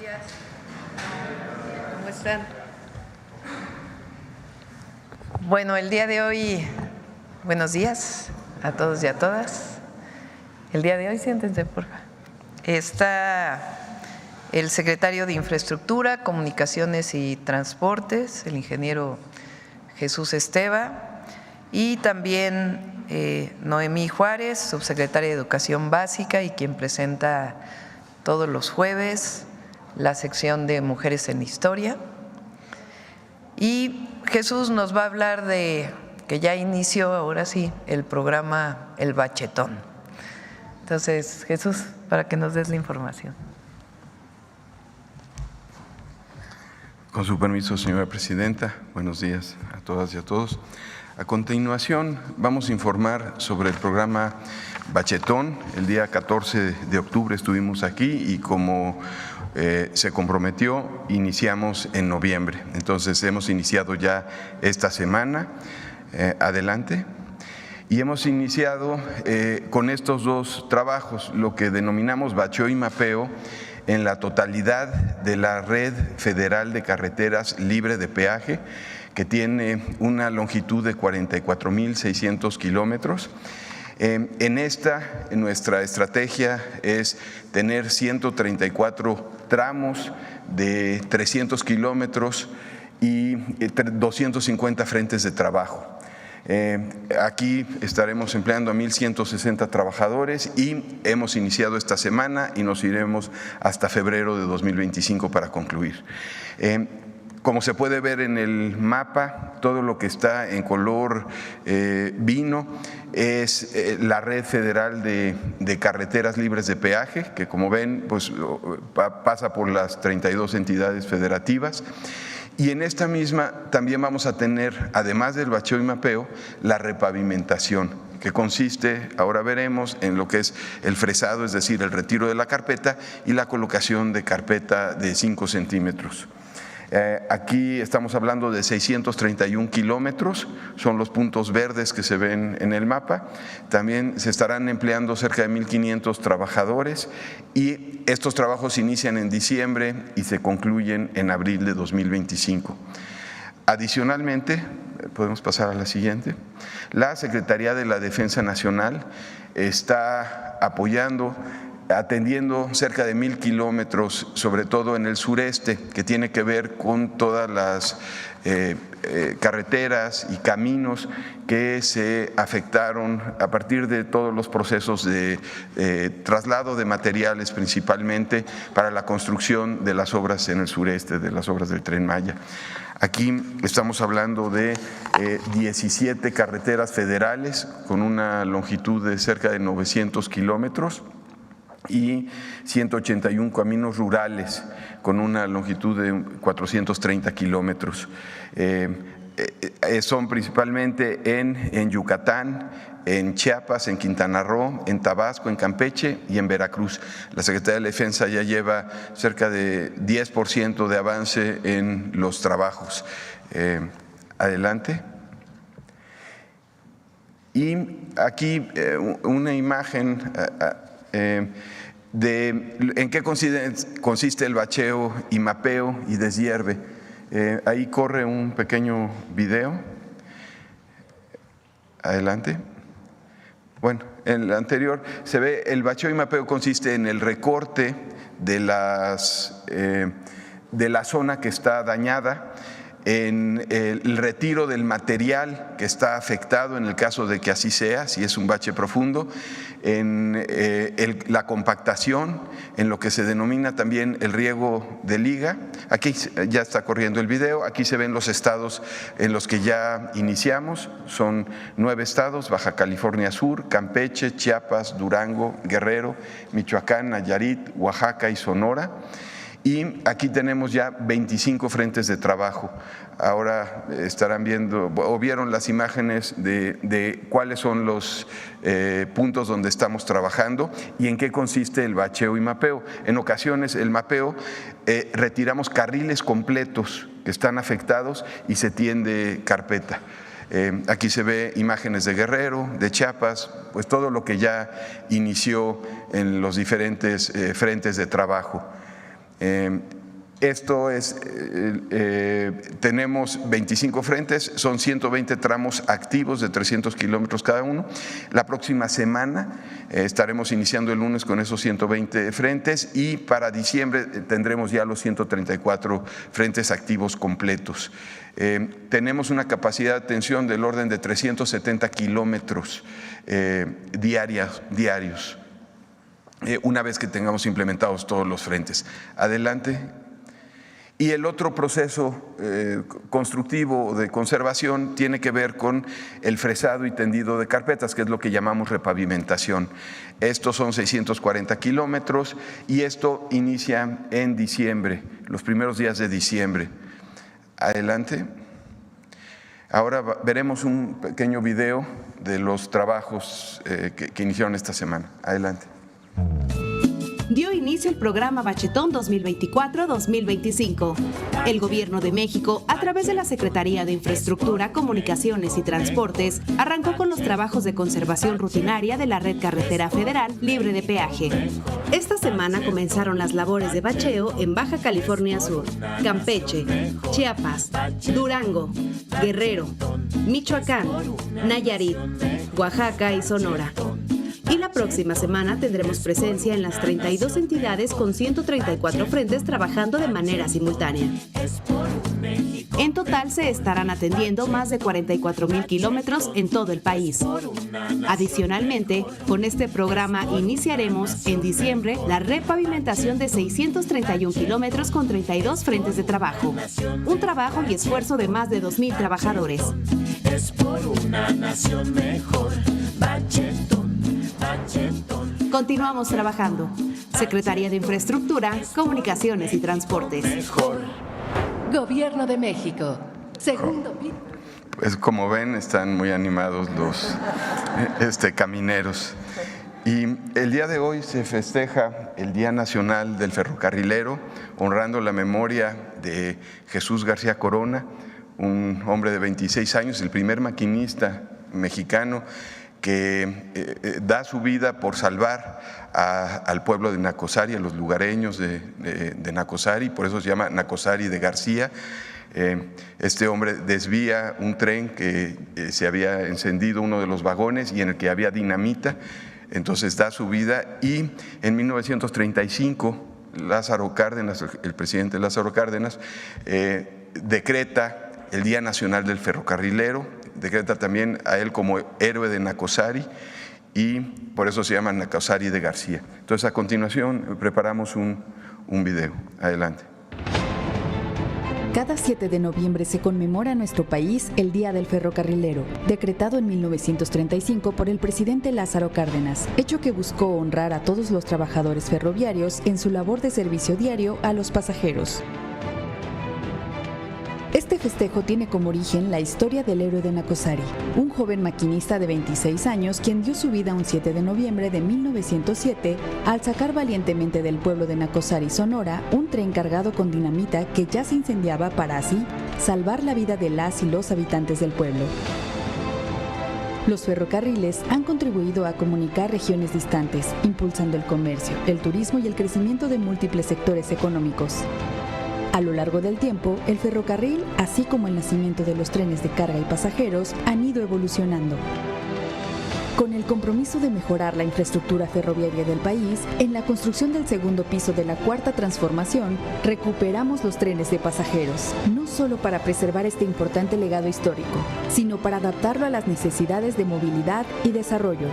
días. ¿Cómo están? Bueno, el día de hoy, buenos días a todos y a todas. El día de hoy, siéntense, por favor. Está el secretario de Infraestructura, Comunicaciones y Transportes, el ingeniero Jesús Esteva, y también Noemí Juárez, subsecretaria de Educación Básica y quien presenta todos los jueves la sección de Mujeres en Historia. Y Jesús nos va a hablar de que ya inició, ahora sí, el programa El Bachetón. Entonces, Jesús, para que nos des la información. Con su permiso, señora presidenta, buenos días a todas y a todos. A continuación, vamos a informar sobre el programa Bachetón. El día 14 de octubre estuvimos aquí y como se comprometió, iniciamos en noviembre. Entonces, hemos iniciado ya esta semana. Adelante. Y hemos iniciado con estos dos trabajos, lo que denominamos bacheo y mapeo en la totalidad de la red federal de carreteras libre de peaje, que tiene una longitud de 44,600 kilómetros. En nuestra estrategia es tener 134 tramos de 300 kilómetros y 250 frentes de trabajo. Aquí estaremos empleando a 1,160 trabajadores y hemos iniciado esta semana y nos iremos hasta febrero de 2025 para concluir. Como se puede ver en el mapa, todo lo que está en color vino es la red federal de carreteras libres de peaje, que como ven, pues pasa por las 32 entidades federativas. Y en esta misma también vamos a tener, además del bacheo y mapeo, la repavimentación, que consiste, ahora veremos, en lo que es el fresado, es decir, el retiro de la carpeta y la colocación de carpeta de 5 centímetros. Aquí estamos hablando de 631 kilómetros, son los puntos verdes que se ven en el mapa. También se estarán empleando cerca de 1,500 trabajadores y estos trabajos inician en diciembre y se concluyen en abril de 2025. Adicionalmente, podemos pasar a la siguiente, la Secretaría de la Defensa Nacional está atendiendo cerca de 1,000 kilómetros, sobre todo en el sureste, que tiene que ver con todas las carreteras y caminos que se afectaron a partir de todos los procesos de traslado de materiales, principalmente para la construcción de las obras en el sureste, de las obras del Tren Maya. Aquí estamos hablando de 17 carreteras federales con una longitud de cerca de 900 kilómetros y 181 caminos rurales con una longitud de 430 kilómetros. Son principalmente en Yucatán, en Chiapas, en Quintana Roo, en Tabasco, en Campeche y en Veracruz. La Secretaría de la Defensa ya lleva cerca de 10% de avance en los trabajos. Adelante. Y aquí una imagen de en qué consiste el bacheo y mapeo y deshierve. Ahí corre un pequeño video. Adelante. Bueno, en el anterior se ve el bacheo y mapeo consiste en el recorte de la zona que está dañada, en el retiro del material que está afectado en el caso de que así sea, si es un bache profundo, en la compactación, en lo que se denomina también el riego de liga. Aquí ya está corriendo el video, aquí se ven los estados en los que ya iniciamos, son 9 estados: Baja California Sur, Campeche, Chiapas, Durango, Guerrero, Michoacán, Nayarit, Oaxaca y Sonora. Y aquí tenemos ya 25 frentes de trabajo. Ahora estarán viendo o vieron las imágenes de cuáles son los puntos donde estamos trabajando y en qué consiste el bacheo y mapeo. En ocasiones el mapeo retiramos carriles completos que están afectados y se tiende carpeta. Aquí se ve imágenes de Guerrero, de Chiapas, pues todo lo que ya inició en los diferentes frentes de trabajo. Esto es, tenemos 25 frentes, son 120 tramos activos de 300 kilómetros cada uno. La próxima semana estaremos iniciando el lunes con esos 120 frentes y para diciembre tendremos ya los 134 frentes activos completos. Tenemos una capacidad de atención del orden de 370 kilómetros diarios, una vez que tengamos implementados todos los frentes. Adelante. Y el otro proceso constructivo de conservación tiene que ver con el fresado y tendido de carpetas, que es lo que llamamos repavimentación. Estos son 640 kilómetros y esto inicia en diciembre, los primeros días de diciembre. Adelante. Ahora veremos un pequeño video de los trabajos que iniciaron esta semana. Adelante. Dio inicio el programa Bachetón 2024-2025. El Gobierno de México, a través de la Secretaría de Infraestructura, Comunicaciones y Transportes, arrancó con los trabajos de conservación rutinaria de la red carretera federal libre de peaje. Esta semana comenzaron las labores de bacheo en Baja California Sur, Campeche, Chiapas, Durango, Guerrero, Michoacán, Nayarit, Oaxaca y Sonora. Y la próxima semana tendremos presencia en las 32 entidades con 134 frentes trabajando de manera simultánea. En total se estarán atendiendo más de 44,000 kilómetros en todo el país. Adicionalmente, con este programa iniciaremos en diciembre la repavimentación de 631 kilómetros con 32 frentes de trabajo. Un trabajo y esfuerzo de más de 2,000 trabajadores. Es por una nación mejor, Bachetón. Continuamos trabajando. Secretaría de Infraestructura, Comunicaciones y Transportes. Gobierno de México. Segundo. Pues como ven, están muy animados los camineros. Y el día de hoy se festeja el Día Nacional del Ferrocarrilero, honrando la memoria de Jesús García Corona, un hombre de 26 años, el primer maquinista mexicano que da su vida por salvar al pueblo de Nacozari, a los lugareños de Nacozari, por eso se llama Nacozari de García. Este hombre desvía un tren que se había encendido uno de los vagones y en el que había dinamita, entonces da su vida y en 1935 Lázaro Cárdenas, el presidente Lázaro Cárdenas, decreta el Día Nacional del Ferrocarrilero, decreta también a él como héroe de Nacozari y por eso se llama Nacozari de García. Entonces a continuación preparamos un video. Adelante. Cada 7 de noviembre se conmemora en nuestro país el Día del Ferrocarrilero, decretado en 1935 por el presidente Lázaro Cárdenas, hecho que buscó honrar a todos los trabajadores ferroviarios en su labor de servicio diario a los pasajeros. Este festejo tiene como origen la historia del héroe de Nacozari, un joven maquinista de 26 años quien dio su vida un 7 de noviembre de 1907 al sacar valientemente del pueblo de Nacozari, Sonora, un tren cargado con dinamita que ya se incendiaba para así salvar la vida de las y los habitantes del pueblo. Los ferrocarriles han contribuido a comunicar regiones distantes, impulsando el comercio, el turismo y el crecimiento de múltiples sectores económicos. A lo largo del tiempo, el ferrocarril, así como el nacimiento de los trenes de carga y pasajeros, han ido evolucionando. Con el compromiso de mejorar la infraestructura ferroviaria del país, en la construcción del segundo piso de la Cuarta Transformación, recuperamos los trenes de pasajeros, no solo para preservar este importante legado histórico, sino para adaptarlo a las necesidades de movilidad y desarrollo.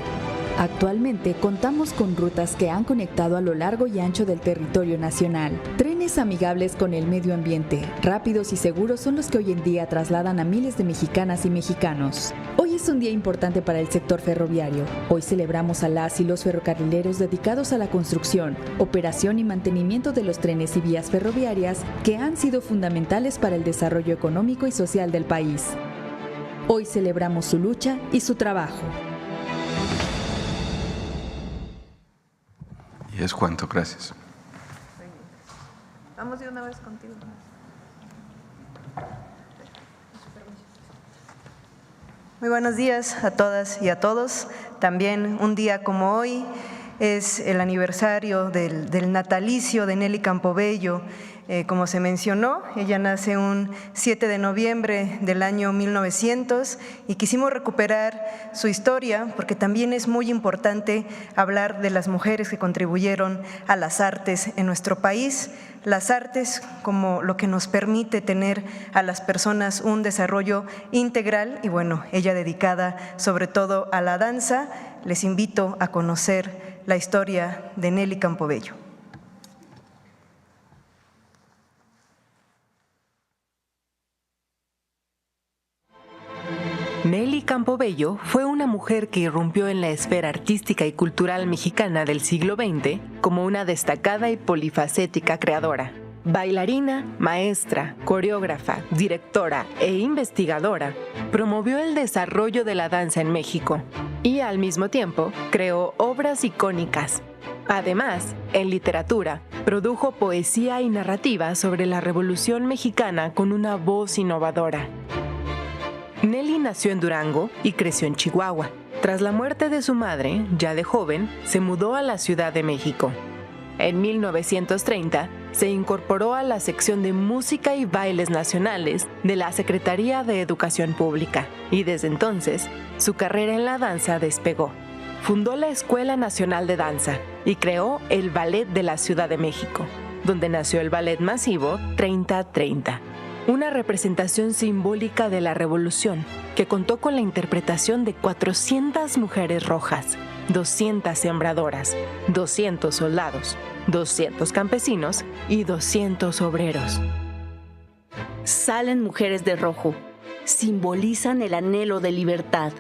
Actualmente contamos con rutas que han conectado a lo largo y ancho del territorio nacional. Trenes amigables con el medio ambiente, rápidos y seguros son los que hoy en día trasladan a miles de mexicanas y mexicanos. Hoy es un día importante para el sector ferroviario. Hoy celebramos a las y los ferrocarrileros dedicados a la construcción, operación y mantenimiento de los trenes y vías ferroviarias que han sido fundamentales para el desarrollo económico y social del país. Hoy celebramos su lucha y su trabajo. Y es cuanto, gracias. Vamos de una vez contigo. Muy buenos días a todas y a todos. También un día como hoy, es el aniversario del natalicio de Nelly Campobello. Como se mencionó, ella nace un 7 de noviembre del año 1900 y quisimos recuperar su historia porque también es muy importante hablar de las mujeres que contribuyeron a las artes en nuestro país. Las artes como lo que nos permite tener a las personas un desarrollo integral y bueno, ella dedicada sobre todo a la danza. Les invito a conocer la historia de Nelly Campobello. Nelly Campobello fue una mujer que irrumpió en la esfera artística y cultural mexicana del siglo XX como una destacada y polifacética creadora. Bailarina, maestra, coreógrafa, directora e investigadora, promovió el desarrollo de la danza en México y al mismo tiempo creó obras icónicas. Además, en literatura, produjo poesía y narrativa sobre la Revolución Mexicana con una voz innovadora. Nelly nació en Durango y creció en Chihuahua. Tras la muerte de su madre, ya de joven, se mudó a la Ciudad de México. En 1930, se incorporó a la sección de Música y Bailes Nacionales de la Secretaría de Educación Pública y desde entonces, su carrera en la danza despegó. Fundó la Escuela Nacional de Danza y creó el Ballet de la Ciudad de México, donde nació el ballet masivo 30-30. Una representación simbólica de la revolución que contó con la interpretación de 400 mujeres rojas, 200 sembradoras, 200 soldados, 200 campesinos y 200 obreros. Salen mujeres de rojo, simbolizan el anhelo de libertad,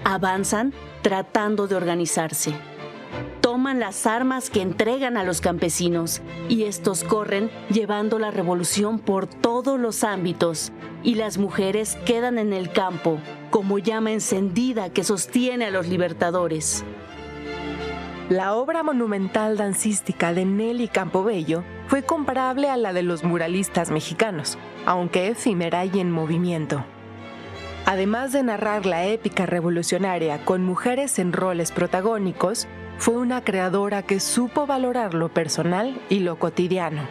avanzan tratando de organizarse. Toman las armas que entregan a los campesinos y estos corren llevando la revolución por todos los ámbitos y las mujeres quedan en el campo como llama encendida que sostiene a los libertadores. La obra monumental dancística de Nelly Campobello fue comparable a la de los muralistas mexicanos, aunque efímera y en movimiento. Además de narrar la épica revolucionaria con mujeres en roles protagónicos, fue una creadora que supo valorar lo personal y lo cotidiano.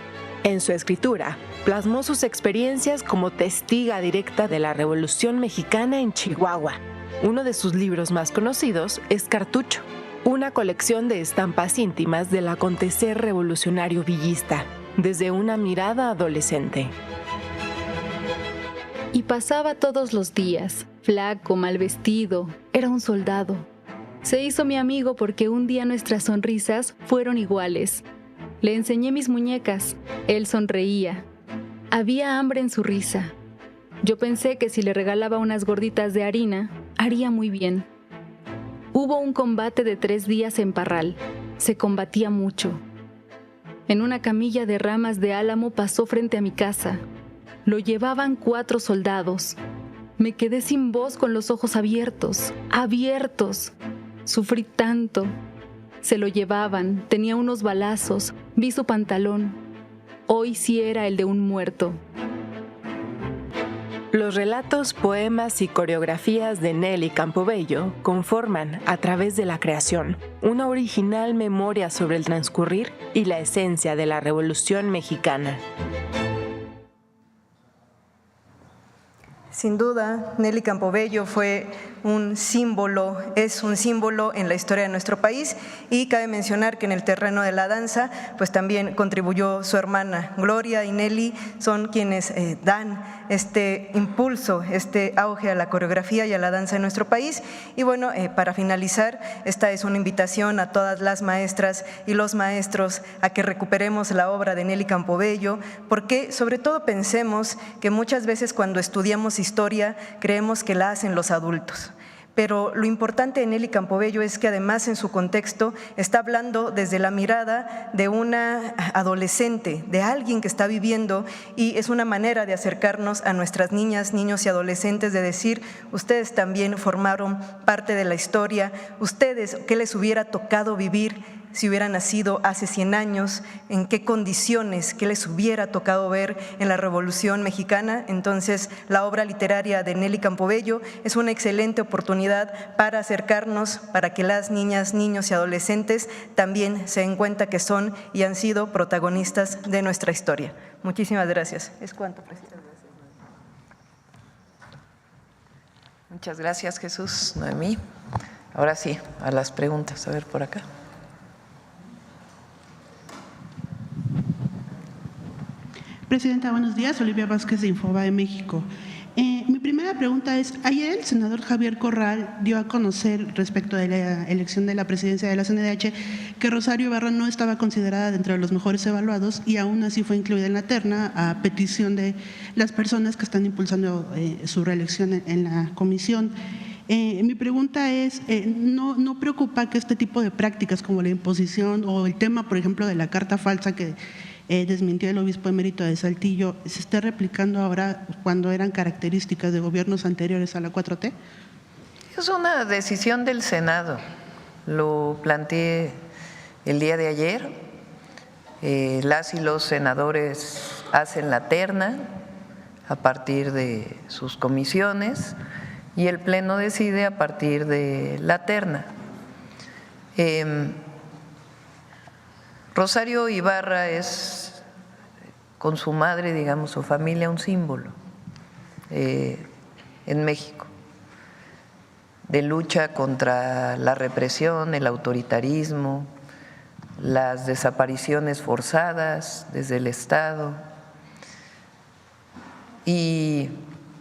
En su escritura, plasmó sus experiencias como testiga directa de la Revolución Mexicana en Chihuahua. Uno de sus libros más conocidos es Cartucho, una colección de estampas íntimas del acontecer revolucionario villista, desde una mirada adolescente. Y pasaba todos los días, flaco, mal vestido, era un soldado. Se hizo mi amigo porque un día nuestras sonrisas fueron iguales. Le enseñé mis muñecas, él sonreía. Había hambre en su risa. Yo pensé que si le regalaba unas gorditas de harina, haría muy bien. Hubo un combate de 3 días en Parral. Se combatía mucho. En una camilla de ramas de álamo pasó frente a mi casa. Lo llevaban 4 soldados. Me quedé sin voz con los ojos abiertos, abiertos. Sufrí tanto. Se lo llevaban, tenía unos balazos, vi su pantalón. Hoy sí era el de un muerto. Los relatos, poemas y coreografías de Nelly Campobello conforman, a través de la creación, una original memoria sobre el transcurrir y la esencia de la Revolución Mexicana. Sin duda, Nelly Campobello fue un símbolo, es un símbolo en la historia de nuestro país y cabe mencionar que en el terreno de la danza pues también contribuyó su hermana. Gloria y Nelly son quienes dan este impulso, este auge a la coreografía y a la danza en nuestro país. Y bueno, para finalizar, esta es una invitación a todas las maestras y los maestros a que recuperemos la obra de Nelly Campobello, porque sobre todo pensemos que muchas veces cuando estudiamos historia creemos que la hacen los adultos. Pero lo importante de Nelly Campobello es que además en su contexto está hablando desde la mirada de una adolescente, de alguien que está viviendo, y es una manera de acercarnos a nuestras niñas, niños y adolescentes, de decir, ustedes también formaron parte de la historia, ustedes, ¿qué les hubiera tocado vivir si hubiera nacido hace 100 años, en qué condiciones, qué les hubiera tocado ver en la Revolución Mexicana. Entonces, la obra literaria de Nelly Campobello es una excelente oportunidad para acercarnos, para que las niñas, niños y adolescentes también se den cuenta que son y han sido protagonistas de nuestra historia. Muchísimas gracias. ¿Es cuánto, presidente? Muchas gracias, Jesús, Noemí. Ahora sí, a las preguntas. A ver, por acá. Presidenta, buenos días. Olivia Vázquez de Infobae México. Mi primera pregunta es, ayer el senador Javier Corral dio a conocer respecto de la elección de la presidencia de la CNDH que Rosario Ibarra no estaba considerada dentro de los mejores evaluados y aún así fue incluida en la terna a petición de las personas que están impulsando su reelección en la comisión. Mi pregunta es, ¿no preocupa que este tipo de prácticas como la imposición o el tema, por ejemplo, de la carta falsa que desmintió el obispo emérito de Saltillo, se esté replicando ahora cuando eran características de gobiernos anteriores a la 4T? Es una decisión del Senado. Lo planteé el día de ayer. Las y los senadores hacen la terna a partir de sus comisiones y el Pleno decide a partir de la terna. Rosario Ibarra es, con su madre, digamos, su familia, un símbolo en México de lucha contra la represión, el autoritarismo, las desapariciones forzadas desde el Estado. Y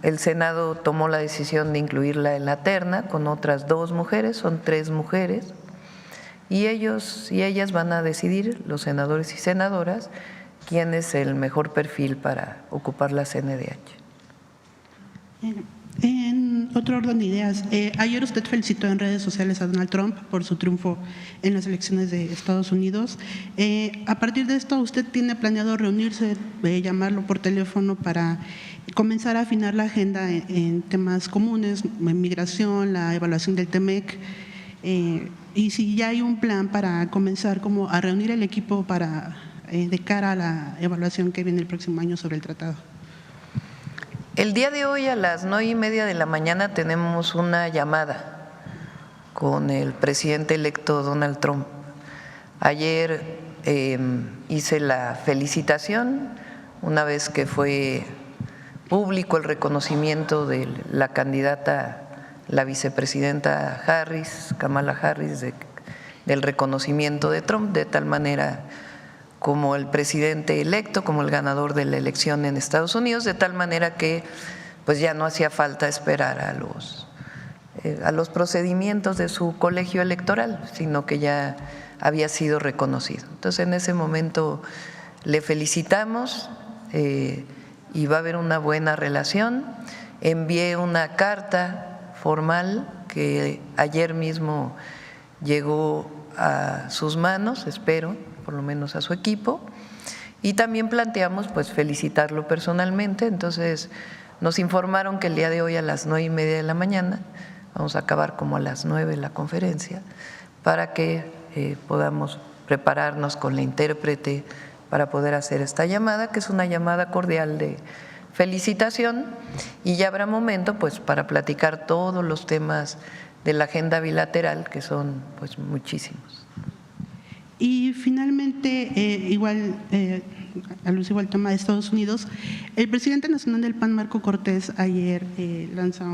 el Senado tomó la decisión de incluirla en la terna con otras 2 mujeres, son 3 mujeres. Y ellos y ellas van a decidir, los senadores y senadoras, quién es el mejor perfil para ocupar la CNDH. En otro orden de ideas, ayer usted felicitó en redes sociales a Donald Trump por su triunfo en las elecciones de Estados Unidos. A partir de esto, ¿usted tiene planeado reunirse, llamarlo por teléfono para comenzar a afinar la agenda en temas comunes, migración, la evaluación del TEMEC? Y si ya hay un plan para comenzar como a reunir el equipo para de cara a la evaluación que viene el próximo año sobre el tratado. El día de hoy a las 9:30 de la mañana tenemos una llamada con el presidente electo Donald Trump. Ayer hice la felicitación una vez que fue público el reconocimiento de la candidata, la vicepresidenta Harris, Kamala Harris, del reconocimiento de Trump, de tal manera como el presidente electo, como el ganador de la elección en Estados Unidos, de tal manera que pues ya no hacía falta esperar a los procedimientos de su colegio electoral, sino que ya había sido reconocido. Entonces en ese momento le felicitamos y va a haber una buena relación. Envié una carta formal que ayer mismo llegó a sus manos, espero, por lo menos a su equipo, y también planteamos pues felicitarlo personalmente. Entonces nos informaron que el día de hoy a las 9:30 de la mañana, vamos a acabar como a las 9 la conferencia, para que podamos prepararnos con la intérprete para poder hacer esta llamada, que es una llamada cordial de felicitación, y ya habrá momento pues para platicar todos los temas de la agenda bilateral, que son pues muchísimos. Y finalmente, igual alusivo al tema de Estados Unidos, el presidente nacional del PAN, Marco Cortés, ayer lanza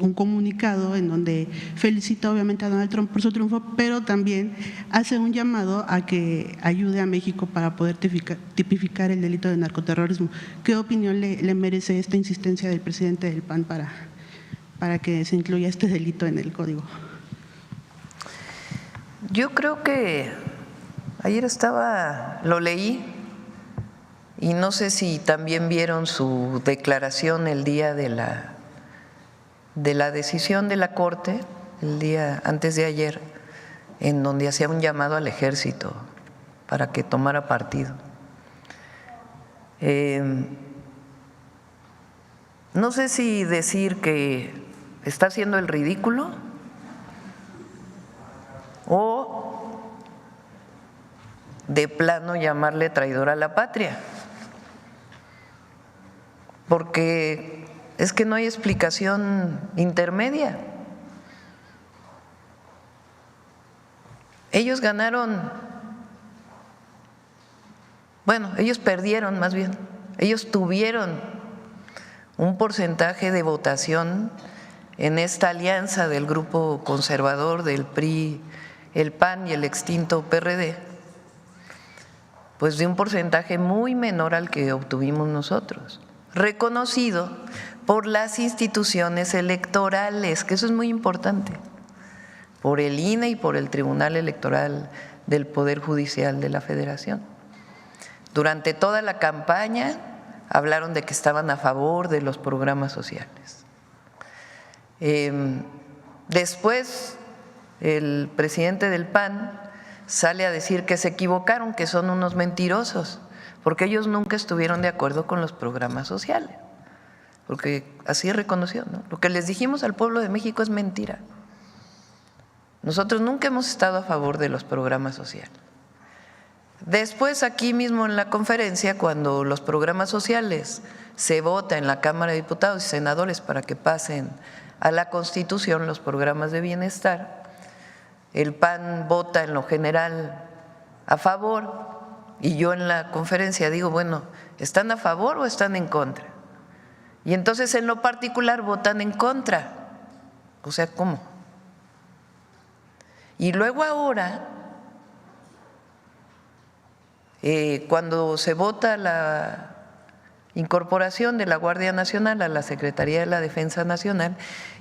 un comunicado en donde felicita obviamente a Donald Trump por su triunfo, pero también hace un llamado a que ayude a México para poder tipificar el delito de narcoterrorismo. ¿Qué opinión le merece esta insistencia del presidente del PAN para que se incluya este delito en el código? Yo creo que ayer lo leí, y no sé si también vieron su declaración el día de la decisión de la Corte, el día antes de ayer, en donde hacía un llamado al ejército para que tomara partido. No sé si decir que está haciendo el ridículo o de plano llamarle traidor a la patria, porque es que no hay explicación intermedia. Ellos ganaron, bueno, ellos perdieron más bien, ellos tuvieron un porcentaje de votación en esta alianza del grupo conservador del PRI, el PAN y el extinto PRD, pues de un porcentaje muy menor al que obtuvimos nosotros, reconocido por las instituciones electorales, que eso es muy importante, por el INE y por el Tribunal Electoral del Poder Judicial de la Federación. Durante toda la campaña hablaron de que estaban a favor de los programas sociales. Después, el presidente del PAN sale a decir que se equivocaron, que son unos mentirosos, porque ellos nunca estuvieron de acuerdo con los programas sociales, porque así reconoció, ¿no? Lo que les dijimos al pueblo de México es mentira. Nosotros nunca hemos estado a favor de los programas sociales. Después, aquí mismo en la conferencia, cuando los programas sociales se vota en la Cámara de Diputados y Senadores para que pasen a la Constitución los programas de bienestar, el PAN vota en lo general a favor y yo en la conferencia digo, bueno, ¿están a favor o están en contra? Y entonces en lo particular votan en contra. O sea, ¿cómo? Y luego ahora, cuando se vota la incorporación de la Guardia Nacional a la Secretaría de la Defensa Nacional,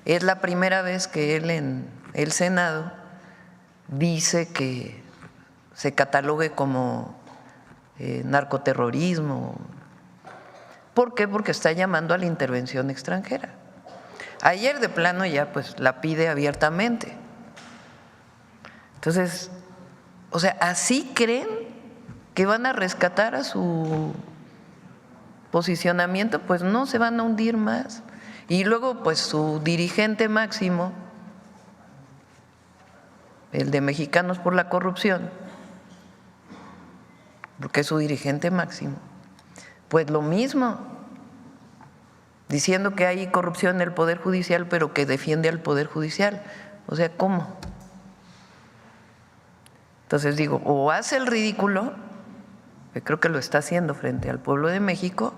es la primera vez que él en el Senado dice que se catalogue como narcoterrorismo. ¿Por qué? Porque está llamando a la intervención extranjera. Ayer de plano ya pues la pide abiertamente. Entonces, o sea, ¿así creen que van a rescatar a su posicionamiento? Pues no, se van a hundir más. Y luego pues su dirigente máximo, el de Mexicanos por la Corrupción, porque es su dirigente máximo, pues lo mismo, diciendo que hay corrupción en el Poder Judicial, pero que defiende al Poder Judicial. O sea, ¿cómo? Entonces digo, o hace el ridículo, que creo que lo está haciendo frente al pueblo de México,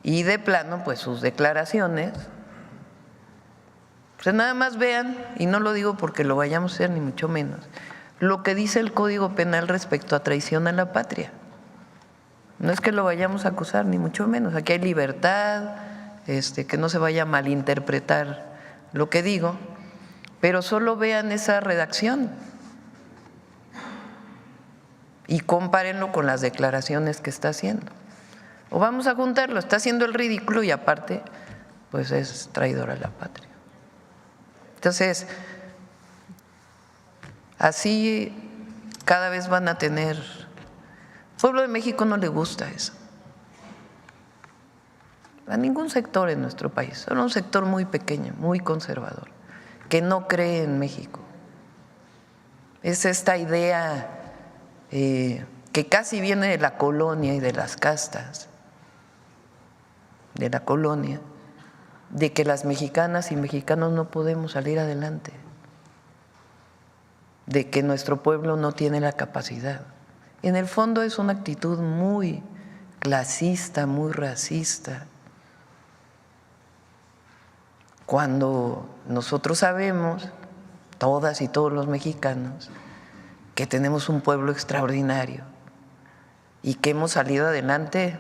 y de plano, pues sus declaraciones, pues nada más vean, y no lo digo porque lo vayamos a hacer ni mucho menos, lo que dice el Código Penal respecto a traición a la patria. No es que lo vayamos a acusar, ni mucho menos. Aquí hay libertad, que no se vaya a malinterpretar lo que digo, pero solo vean esa redacción y compárenlo con las declaraciones que está haciendo. O vamos a juntarlo, está haciendo el ridículo y aparte, pues es traidor a la patria. Entonces, así cada vez van a tener… Al pueblo de México no le gusta eso. A ningún sector en nuestro país, solo un sector muy pequeño, muy conservador, que no cree en México. Es esta idea que casi viene de la colonia y de las castas, de la colonia, de que las mexicanas y mexicanos no podemos salir adelante, de que nuestro pueblo no tiene la capacidad. En el fondo es una actitud muy clasista, muy racista, cuando nosotros sabemos, todas y todos los mexicanos, que tenemos un pueblo extraordinario y que hemos salido adelante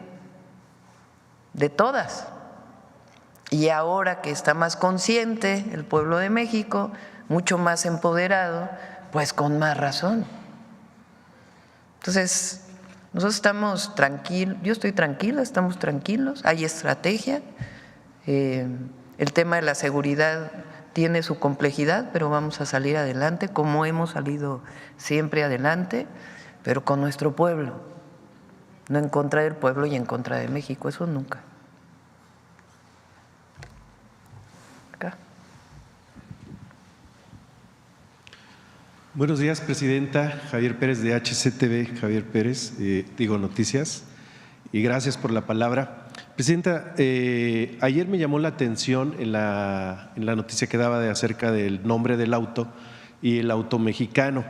de todas. Y ahora que está más consciente el pueblo de México, mucho más empoderado, pues con más razón. Entonces, nosotros estamos tranquilos, yo estoy tranquila, estamos tranquilos, hay estrategia. El tema de la seguridad tiene su complejidad, pero vamos a salir adelante, como hemos salido siempre adelante, pero con nuestro pueblo, no en contra del pueblo y en contra de México, eso nunca. Acá. Buenos días, Presidenta. Javier Pérez de HCTV, Javier Pérez, Noticias, y gracias por la palabra. Presidenta, ayer me llamó la atención en la noticia que daba acerca del nombre del auto y el auto mexicano.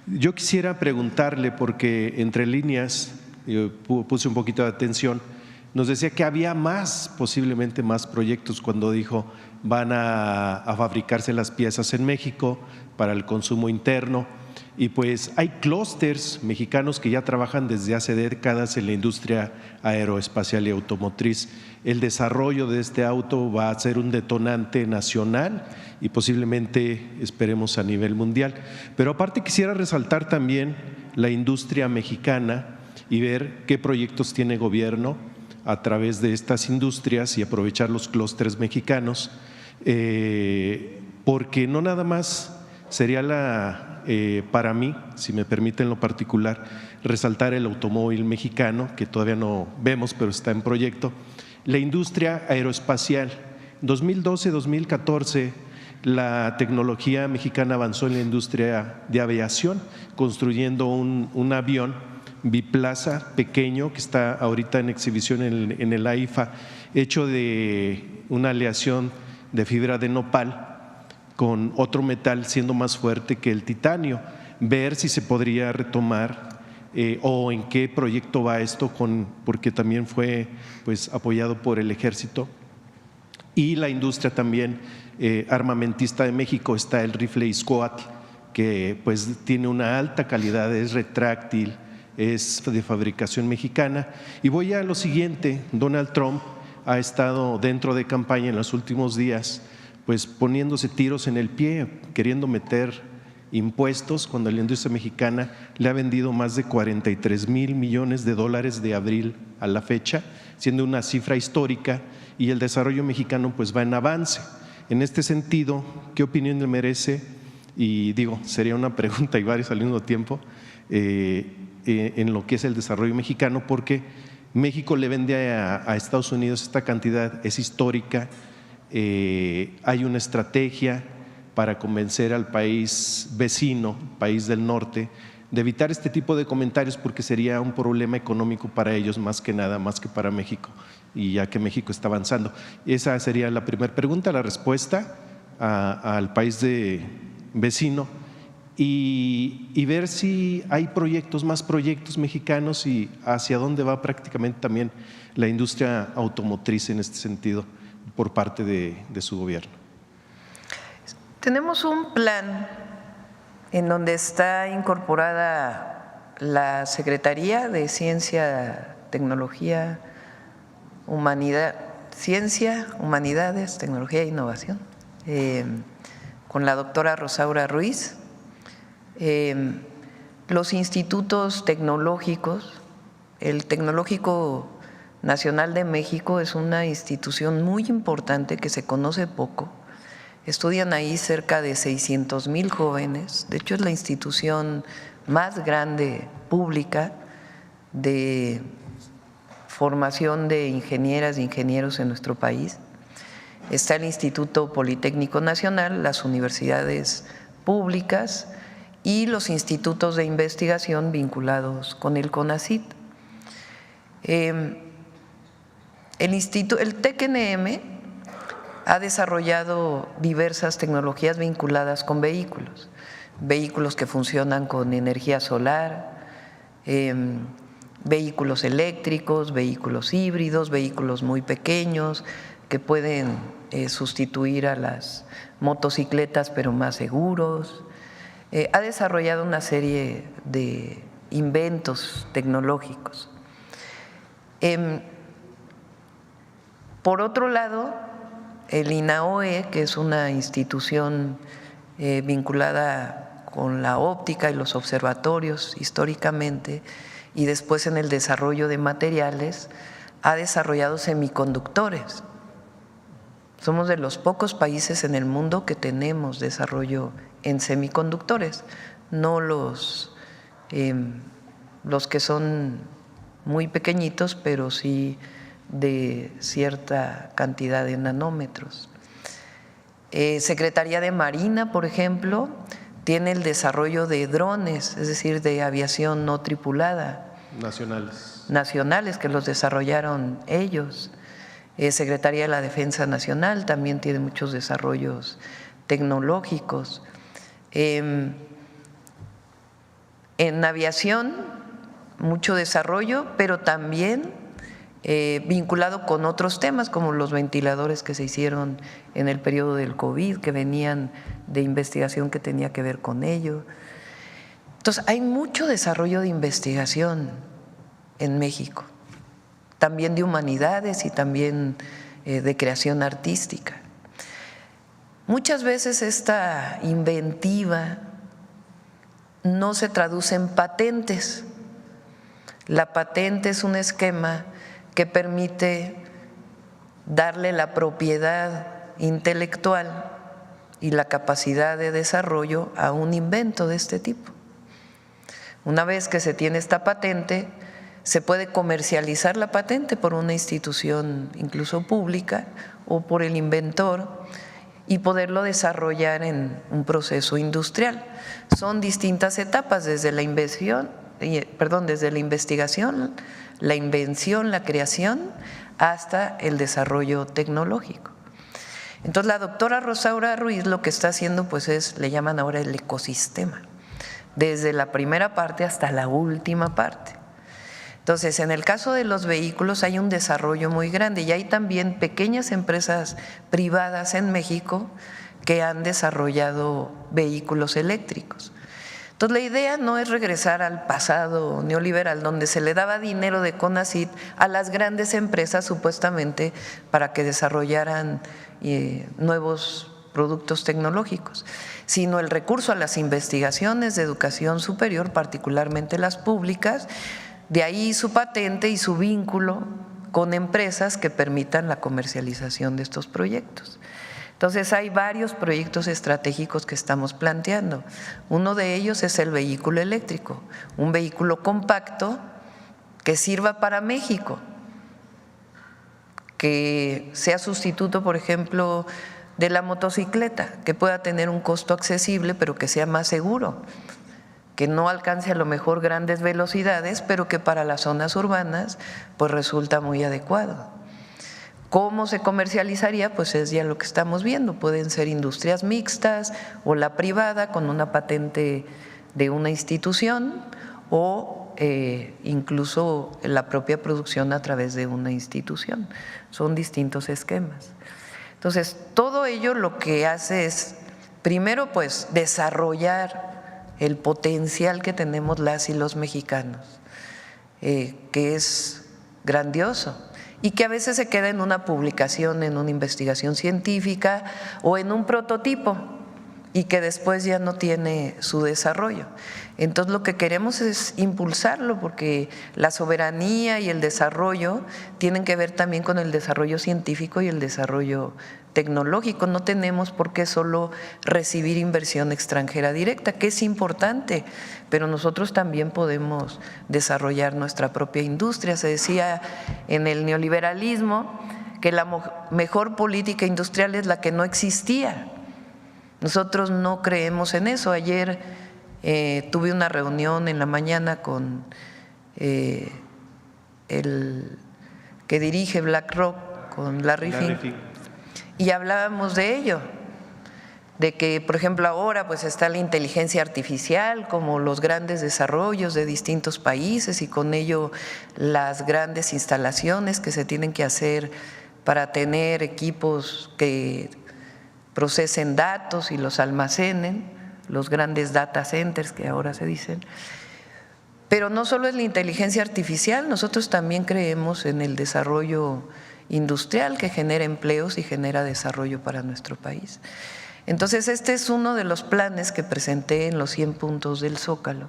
Yo quisiera preguntarle, porque entre líneas, yo puse un poquito de atención, nos decía que había posiblemente más proyectos cuando dijo van a fabricarse las piezas en México para el consumo interno, y pues hay clústeres mexicanos que ya trabajan desde hace décadas en la industria aeroespacial y automotriz. El desarrollo de este auto va a ser un detonante nacional y posiblemente esperemos a nivel mundial. Pero aparte quisiera resaltar también la industria mexicana y ver qué proyectos tiene el gobierno a través de estas industrias y aprovechar los clústeres mexicanos, porque no nada más sería para mí, si me permiten lo particular, resaltar el automóvil mexicano, que todavía no vemos, pero está en proyecto, la industria aeroespacial. 2012-2014, la tecnología mexicana avanzó en la industria de aviación, construyendo un avión biplaza pequeño que está ahorita en exhibición en el AIFA, hecho de una aleación de fibra de nopal con otro metal siendo más fuerte que el titanio. Ver si se podría retomar o en qué proyecto va esto, porque también fue pues apoyado por el Ejército. Y la industria también armamentista de México, está el rifle Izcoatl, que pues tiene una alta calidad, es retráctil, es de fabricación mexicana. Y voy a lo siguiente: Donald Trump ha estado dentro de campaña en los últimos días pues poniéndose tiros en el pie, queriendo meter impuestos, cuando la industria mexicana le ha vendido más de 43 mil millones de dólares de abril a la fecha, siendo una cifra histórica, y el desarrollo mexicano pues va en avance. En este sentido, ¿qué opinión le merece? Y sería una pregunta y varias al mismo tiempo, en lo que es el desarrollo mexicano, porque México le vende a Estados Unidos esta cantidad, es histórica. Hay una estrategia para convencer al país vecino, país del norte, de evitar este tipo de comentarios, porque sería un problema económico para ellos más que nada, más que para México, y ya que México está avanzando. Esa sería la primera pregunta. La respuesta al país vecino, y ver si hay más proyectos mexicanos, y hacia dónde va prácticamente también la industria automotriz en este sentido por parte de su gobierno. Tenemos un plan en donde está incorporada la Secretaría de Ciencia, Tecnología, Humanidades, Tecnología e Innovación, con la doctora Rosaura Ruiz, los institutos tecnológicos. El Tecnológico Nacional de México es una institución muy importante que se conoce poco. Estudian ahí cerca de 600,000 jóvenes. De hecho, es la institución más grande pública de formación de ingenieras e ingenieros en nuestro país. Está el Instituto Politécnico Nacional, las universidades públicas y los institutos de investigación vinculados con el CONACYT. El TEC-NM ha desarrollado diversas tecnologías vinculadas con vehículos que funcionan con energía solar, vehículos eléctricos, vehículos híbridos, vehículos muy pequeños que pueden sustituir a las motocicletas pero más seguros. Ha desarrollado una serie de inventos tecnológicos. Por otro lado, el INAOE, que es una institución vinculada con la óptica y los observatorios históricamente, y después en el desarrollo de materiales, ha desarrollado semiconductores. Somos de los pocos países en el mundo que tenemos desarrollo en semiconductores, no los que son muy pequeñitos, pero sí de cierta cantidad de nanómetros. Secretaría de Marina, por ejemplo, tiene el desarrollo de drones, es decir, de aviación no tripulada. Nacionales que los desarrollaron ellos. Secretaría de la Defensa Nacional también tiene muchos desarrollos tecnológicos. En aviación, mucho desarrollo, pero también vinculado con otros temas como los ventiladores que se hicieron en el periodo del COVID, que venían de investigación que tenía que ver con ello. Entonces, hay mucho desarrollo de investigación en México, también de humanidades y también de creación artística. Muchas veces esta inventiva no se traduce en patentes. La patente es un esquema que permite darle la propiedad intelectual y la capacidad de desarrollo a un invento de este tipo. Una vez que se tiene esta patente, se puede comercializar la patente por una institución incluso pública o por el inventor y poderlo desarrollar en un proceso industrial. Son distintas etapas desde la investigación, la invención, la creación, hasta el desarrollo tecnológico. Entonces, la doctora Rosaura Ruiz lo que está haciendo pues le llaman ahora el ecosistema, desde la primera parte hasta la última parte. Entonces, en el caso de los vehículos hay un desarrollo muy grande y hay también pequeñas empresas privadas en México que han desarrollado vehículos eléctricos. Entonces, la idea no es regresar al pasado neoliberal donde se le daba dinero de CONACYT a las grandes empresas supuestamente para que desarrollaran nuevos productos tecnológicos, sino el recurso a las investigaciones de educación superior, particularmente las públicas, de ahí su patente y su vínculo con empresas que permitan la comercialización de estos proyectos. Entonces, hay varios proyectos estratégicos que estamos planteando. Uno de ellos es el vehículo eléctrico, un vehículo compacto que sirva para México, que sea sustituto, por ejemplo, de la motocicleta, que pueda tener un costo accesible, pero que sea más seguro, que no alcance a lo mejor grandes velocidades, pero que para las zonas urbanas pues resulta muy adecuado. ¿Cómo se comercializaría? Pues es ya lo que estamos viendo. Pueden ser industrias mixtas o la privada con una patente de una institución o incluso la propia producción a través de una institución. Son distintos esquemas. Entonces, todo ello lo que hace es, primero, pues desarrollar el potencial que tenemos las y los mexicanos, que es grandioso y que a veces se queda en una publicación, en una investigación científica o en un prototipo y que después ya no tiene su desarrollo. Entonces, lo que queremos es impulsarlo porque la soberanía y el desarrollo tienen que ver también con el desarrollo científico y el desarrollo tecnológico. No tenemos por qué solo recibir inversión extranjera directa, que es importante, pero nosotros también podemos desarrollar nuestra propia industria. Se decía en el neoliberalismo que la mejor política industrial es la que no existía. Nosotros no creemos en eso. Ayer tuve una reunión en la mañana con el que dirige BlackRock, con Larry Fink, y hablábamos de ello, de que, por ejemplo, ahora pues está la inteligencia artificial como los grandes desarrollos de distintos países y con ello las grandes instalaciones que se tienen que hacer para tener equipos que procesen datos y los almacenen, los grandes data centers que ahora se dicen. Pero no solo es la inteligencia artificial, nosotros también creemos en el desarrollo industrial que genera empleos y genera desarrollo para nuestro país. Entonces, este es uno de los planes que presenté en los 100 puntos del Zócalo,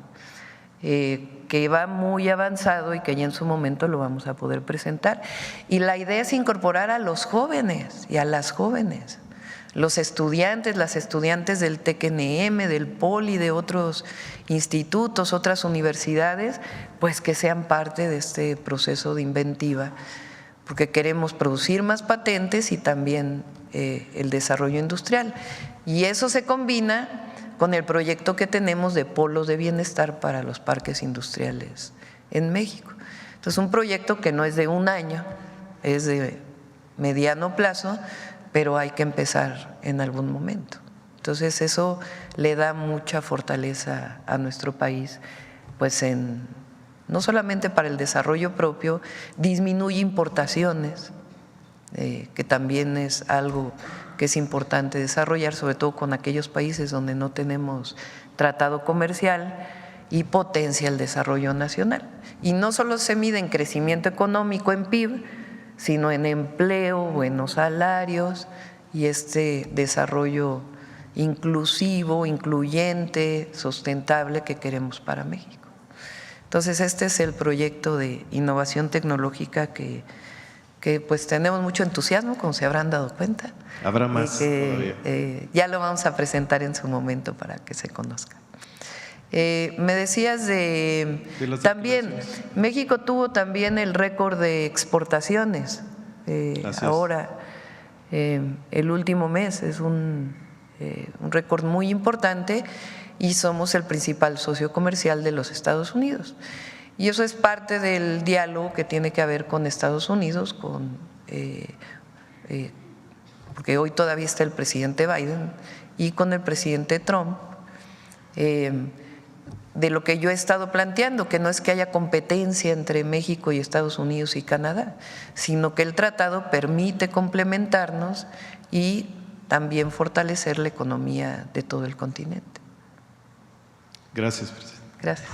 que va muy avanzado y que ya en su momento lo vamos a poder presentar. Y la idea es incorporar a los jóvenes y a las jóvenes, los estudiantes, las estudiantes del TEC-NM, del POLI, de otros institutos, otras universidades, pues que sean parte de este proceso de inventiva, porque queremos producir más patentes y también el desarrollo industrial. Y eso se combina con el proyecto que tenemos de polos de bienestar para los parques industriales en México. Entonces, un proyecto que no es de un año, es de mediano plazo, pero hay que empezar en algún momento. Entonces, eso le da mucha fortaleza a nuestro país, pues no solamente para el desarrollo propio, disminuye importaciones, que también es algo que es importante desarrollar, sobre todo con aquellos países donde no tenemos tratado comercial, y potencia el desarrollo nacional. Y no solo se mide en crecimiento económico, en PIB, sino en empleo, buenos salarios y este desarrollo inclusivo, incluyente, sustentable que queremos para México. Entonces, este es el proyecto de innovación tecnológica que pues tenemos mucho entusiasmo, como se habrán dado cuenta. Habrá más todavía. Ya lo vamos a presentar en su momento para que se conozca. Me decías de también, México tuvo también el récord de exportaciones ahora, el último mes, es un récord muy importante y somos el principal socio comercial de los Estados Unidos. Y eso es parte del diálogo que tiene que ver con Estados Unidos, porque hoy todavía está el presidente Biden y con el presidente Trump, de lo que yo he estado planteando, que no es que haya competencia entre México y Estados Unidos y Canadá, sino que el tratado permite complementarnos y también fortalecer la economía de todo el continente. Gracias, presidente. Gracias.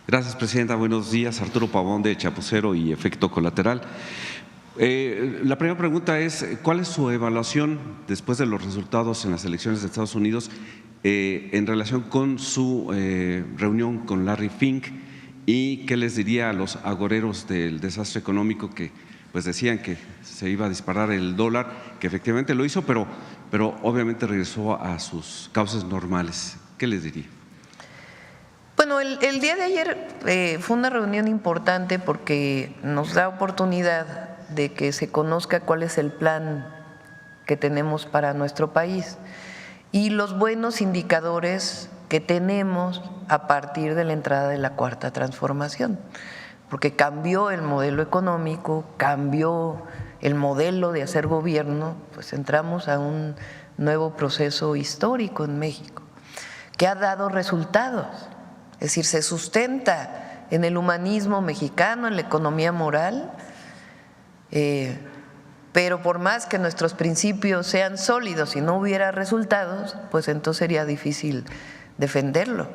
Gracias, presidenta. Buenos días. Arturo Pavón, de Chapucero y Efecto Colateral. La primera pregunta es, ¿cuál es su evaluación después de los resultados en las elecciones de Estados Unidos en relación con su reunión con Larry Fink? ¿Y qué les diría a los agoreros del desastre económico que pues decían que se iba a disparar el dólar, que efectivamente lo hizo, pero obviamente regresó a sus causas normales? ¿Qué les diría? Bueno, el día de ayer fue una reunión importante porque nos da oportunidad de que se conozca cuál es el plan que tenemos para nuestro país y los buenos indicadores que tenemos a partir de la entrada de la Cuarta Transformación, porque cambió el modelo económico, cambió el modelo de hacer gobierno, pues entramos a un nuevo proceso histórico en México que ha dado resultados. Es decir, se sustenta en el humanismo mexicano, en la economía moral, pero por más que nuestros principios sean sólidos y no hubiera resultados, pues entonces sería difícil defenderlo.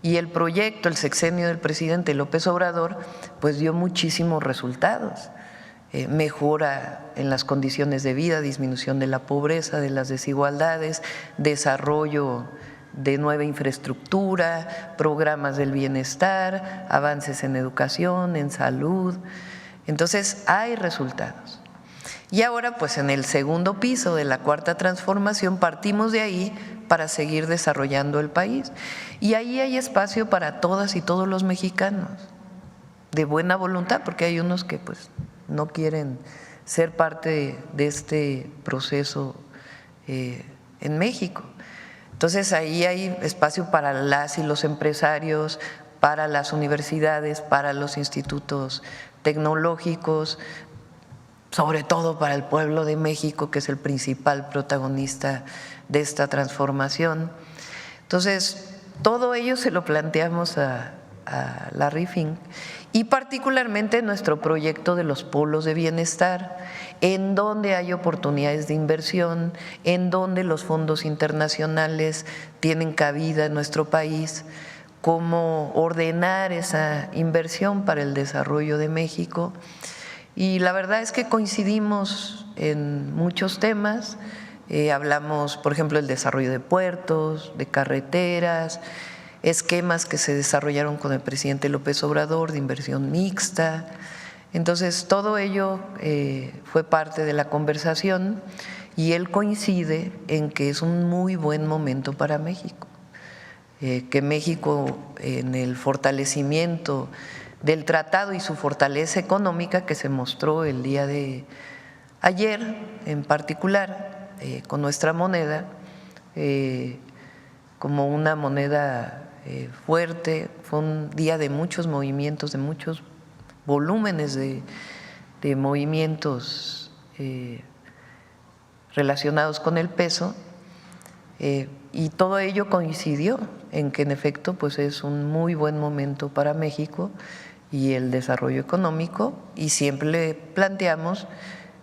Y el proyecto, el sexenio del presidente López Obrador, pues dio muchísimos resultados. Mejora en las condiciones de vida, disminución de la pobreza, de las desigualdades, desarrollo de nueva infraestructura, programas del bienestar, avances en educación, en salud. Entonces hay resultados. Y ahora pues en el segundo piso de la Cuarta Transformación partimos de ahí para seguir desarrollando el país. Y ahí hay espacio para todas y todos los mexicanos, de buena voluntad, porque hay unos que pues no quieren ser parte de este proceso en México. Entonces ahí hay espacio para las y los empresarios, para las universidades, para los institutos tecnológicos, sobre todo para el pueblo de México, que es el principal protagonista de esta transformación. Entonces, todo ello se lo planteamos a Larry Fink y particularmente nuestro proyecto de los polos de bienestar, en donde hay oportunidades de inversión, en donde los fondos internacionales tienen cabida en nuestro país, cómo ordenar esa inversión para el desarrollo de México. Y la verdad es que coincidimos en muchos temas. Hablamos, por ejemplo, del desarrollo de puertos, de carreteras, esquemas que se desarrollaron con el presidente López Obrador de inversión mixta. Entonces, todo ello fue parte de la conversación y él coincide en que es un muy buen momento para México, que México en el fortalecimiento del tratado y su fortaleza económica que se mostró el día de ayer, en particular con nuestra moneda, como una moneda fuerte. Fue un día de muchos movimientos, de muchos volúmenes de movimientos relacionados con el peso, y todo ello coincidió en que en efecto pues es un muy buen momento para México y el desarrollo económico, y siempre le planteamos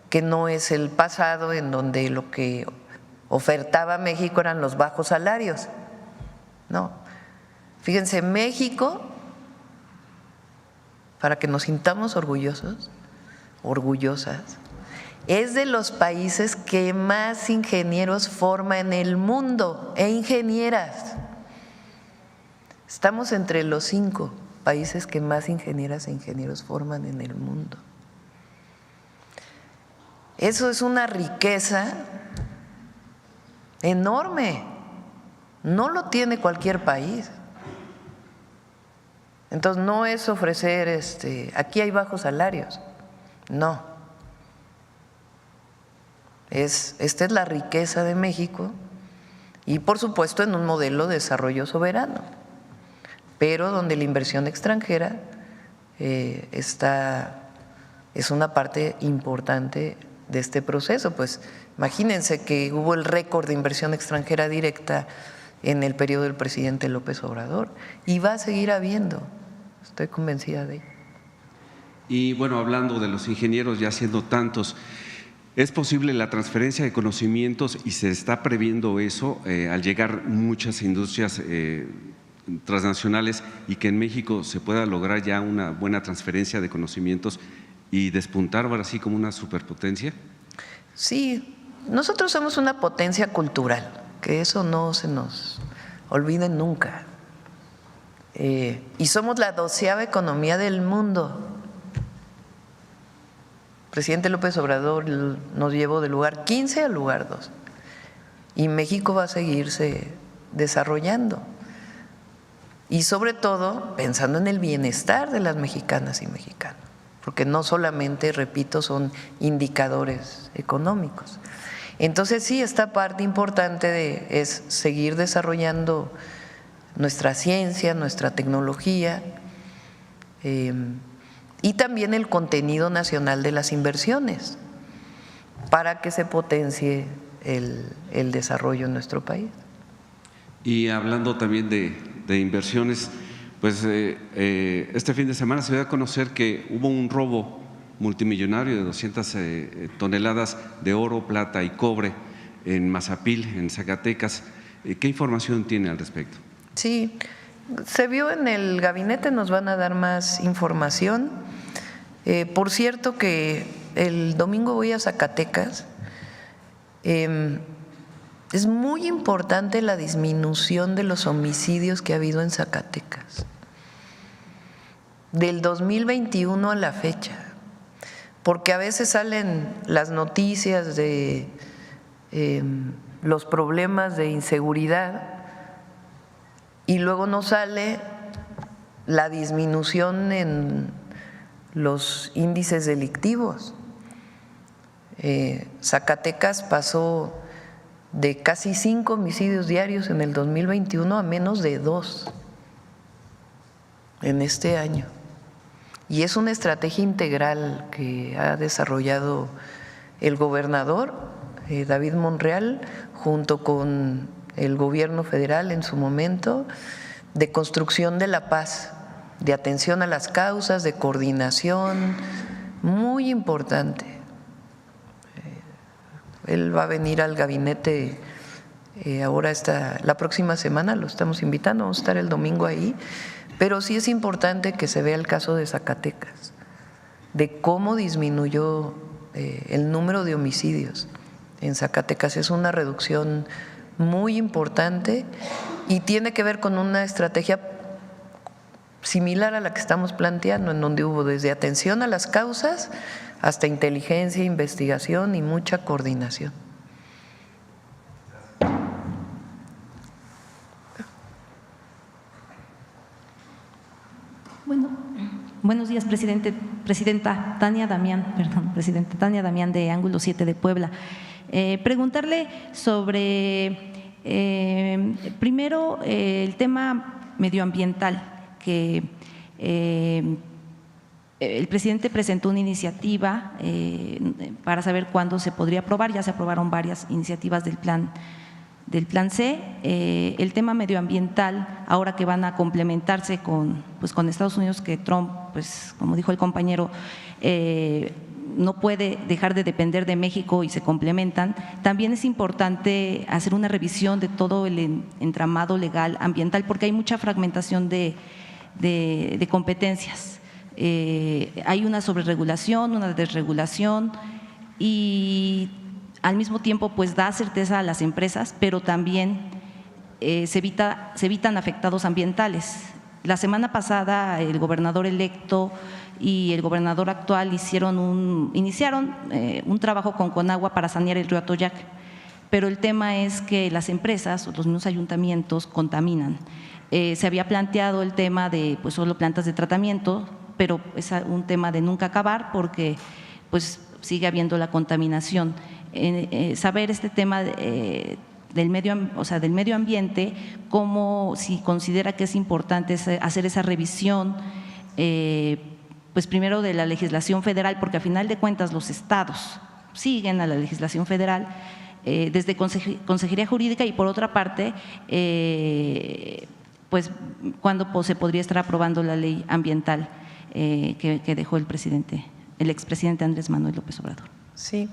que no es el pasado en donde lo que ofertaba México eran los bajos salarios. No, fíjense, México, para que nos sintamos orgullosos, orgullosas, es de los países que más ingenieros forma en el mundo, e ingenieras. Estamos entre los 5 países que más ingenieras e ingenieros forman en el mundo. Eso es una riqueza enorme, no lo tiene cualquier país. Entonces no es ofrecer aquí hay bajos salarios, no. Esta es la riqueza de México, y por supuesto en un modelo de desarrollo soberano, pero donde la inversión extranjera es una parte importante de este proceso. Pues imagínense que hubo el récord de inversión extranjera directa en el periodo del presidente López Obrador, y va a seguir habiendo, estoy convencida de ello. Y bueno, hablando de los ingenieros, ya siendo tantos, ¿es posible la transferencia de conocimientos y se está previendo eso al llegar muchas industrias transnacionales, y que en México se pueda lograr ya una buena transferencia de conocimientos y despuntar ahora sí como una superpotencia? Sí, nosotros somos una potencia cultural, que eso no se nos olvide nunca. Y somos la 12ª economía del mundo. El presidente López Obrador nos llevó del lugar 15 al lugar 2, y México va a seguirse desarrollando, y sobre todo pensando en el bienestar de las mexicanas y mexicanos, porque no solamente, repito, son indicadores económicos. Entonces sí, esta parte importante es seguir desarrollando nuestra ciencia, nuestra tecnología, y también el contenido nacional de las inversiones, para que se potencie el desarrollo en nuestro país. Y hablando también de inversiones, pues este fin de semana se dio a conocer que hubo un robo multimillonario de 200 toneladas de oro, plata y cobre en Mazapil, en Zacatecas. ¿Qué información tiene al respecto? Sí, se vio en el gabinete, nos van a dar más información. Por cierto que el domingo voy a Zacatecas. Es muy importante la disminución de los homicidios que ha habido en Zacatecas, del 2021 a la fecha, porque a veces salen las noticias de los problemas de inseguridad y luego no sale la disminución en los índices delictivos. Zacatecas pasó de casi 5 homicidios diarios en el 2021 a menos de 2 en este año. Y es una estrategia integral que ha desarrollado el gobernador David Monreal junto con el gobierno federal en su momento, de construcción de la paz, de atención a las causas, de coordinación, muy importante. Él va a venir al gabinete ahora la próxima semana, lo estamos invitando, vamos a estar el domingo ahí, pero sí es importante que se vea el caso de Zacatecas, de cómo disminuyó el número de homicidios en Zacatecas. Es una reducción muy importante y tiene que ver con una estrategia similar a la que estamos planteando, en donde hubo desde atención a las causas hasta inteligencia, investigación y mucha coordinación. Bueno, Buenos días, presidenta Tania Damián, presidenta Tania Damián de Ángulo 7 de Puebla. Preguntarle sobre, primero, el tema medioambiental, que el presidente presentó una iniciativa para saber cuándo se podría aprobar. Ya se aprobaron varias iniciativas del plan C. El tema medioambiental, ahora que van a complementarse con Estados Unidos, que Trump, pues como dijo el compañero, no puede dejar de depender de México y se complementan, también es importante hacer una revisión de todo el entramado legal ambiental, porque hay mucha fragmentación de competencias. Hay una sobreregulación, una desregulación, y al mismo tiempo pues da certeza a las empresas, pero también se evitan afectados ambientales. La semana pasada el gobernador electo y el gobernador actual iniciaron un trabajo con Conagua para sanear el río Atoyac, pero el tema es que las empresas o los mismos ayuntamientos contaminan. Se había planteado el tema de pues solo plantas de tratamiento, pero es un tema de nunca acabar porque pues sigue habiendo la contaminación. Saber este tema del medio ambiente, cómo, si considera que es importante hacer esa revisión, pues primero de la legislación federal, porque a final de cuentas los estados siguen a la legislación federal desde Consejería Jurídica, y por otra parte, pues cuándo se podría estar aprobando la ley ambiental que dejó el expresidente Andrés Manuel López Obrador. Sí.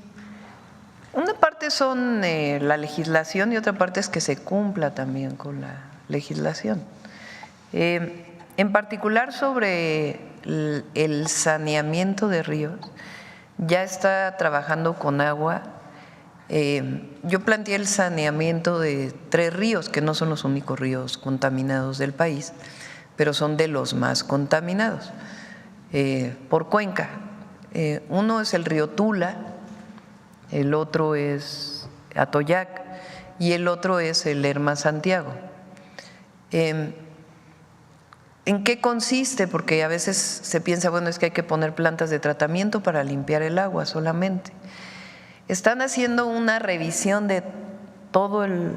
Una parte son la legislación y otra parte es que se cumpla también con la legislación. En particular sobre el saneamiento de ríos, ya está trabajando Conagua. Yo planteé el saneamiento de 3 ríos, que no son los únicos ríos contaminados del país, pero son de los más contaminados por cuenca. Uno es el río Tula, el otro es Atoyac y el otro es el Lerma Santiago. ¿En qué consiste? Porque a veces se piensa, bueno, es que hay que poner plantas de tratamiento para limpiar el agua solamente. Están haciendo una revisión de todo el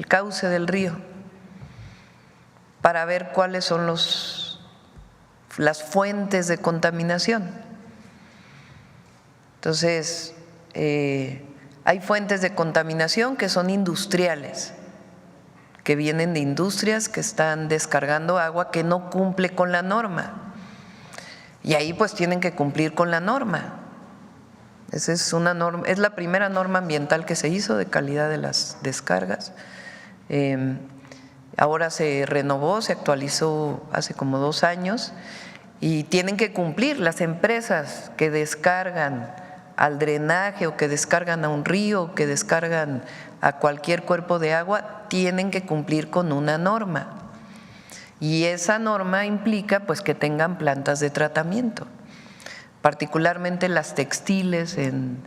cauce del río para ver cuáles son las fuentes de contaminación. Entonces, hay fuentes de contaminación que son industriales, que vienen de industrias que están descargando agua que no cumple con la norma. Y ahí pues tienen que cumplir con la norma. Esa es una norma, es la primera norma ambiental que se hizo de calidad de las descargas. Ahora se renovó, se actualizó hace como 2 años y tienen que cumplir las empresas que descargan al drenaje o que descargan a un río o que descargan a cualquier cuerpo de agua, tienen que cumplir con una norma. Y esa norma implica pues que tengan plantas de tratamiento, particularmente las textiles en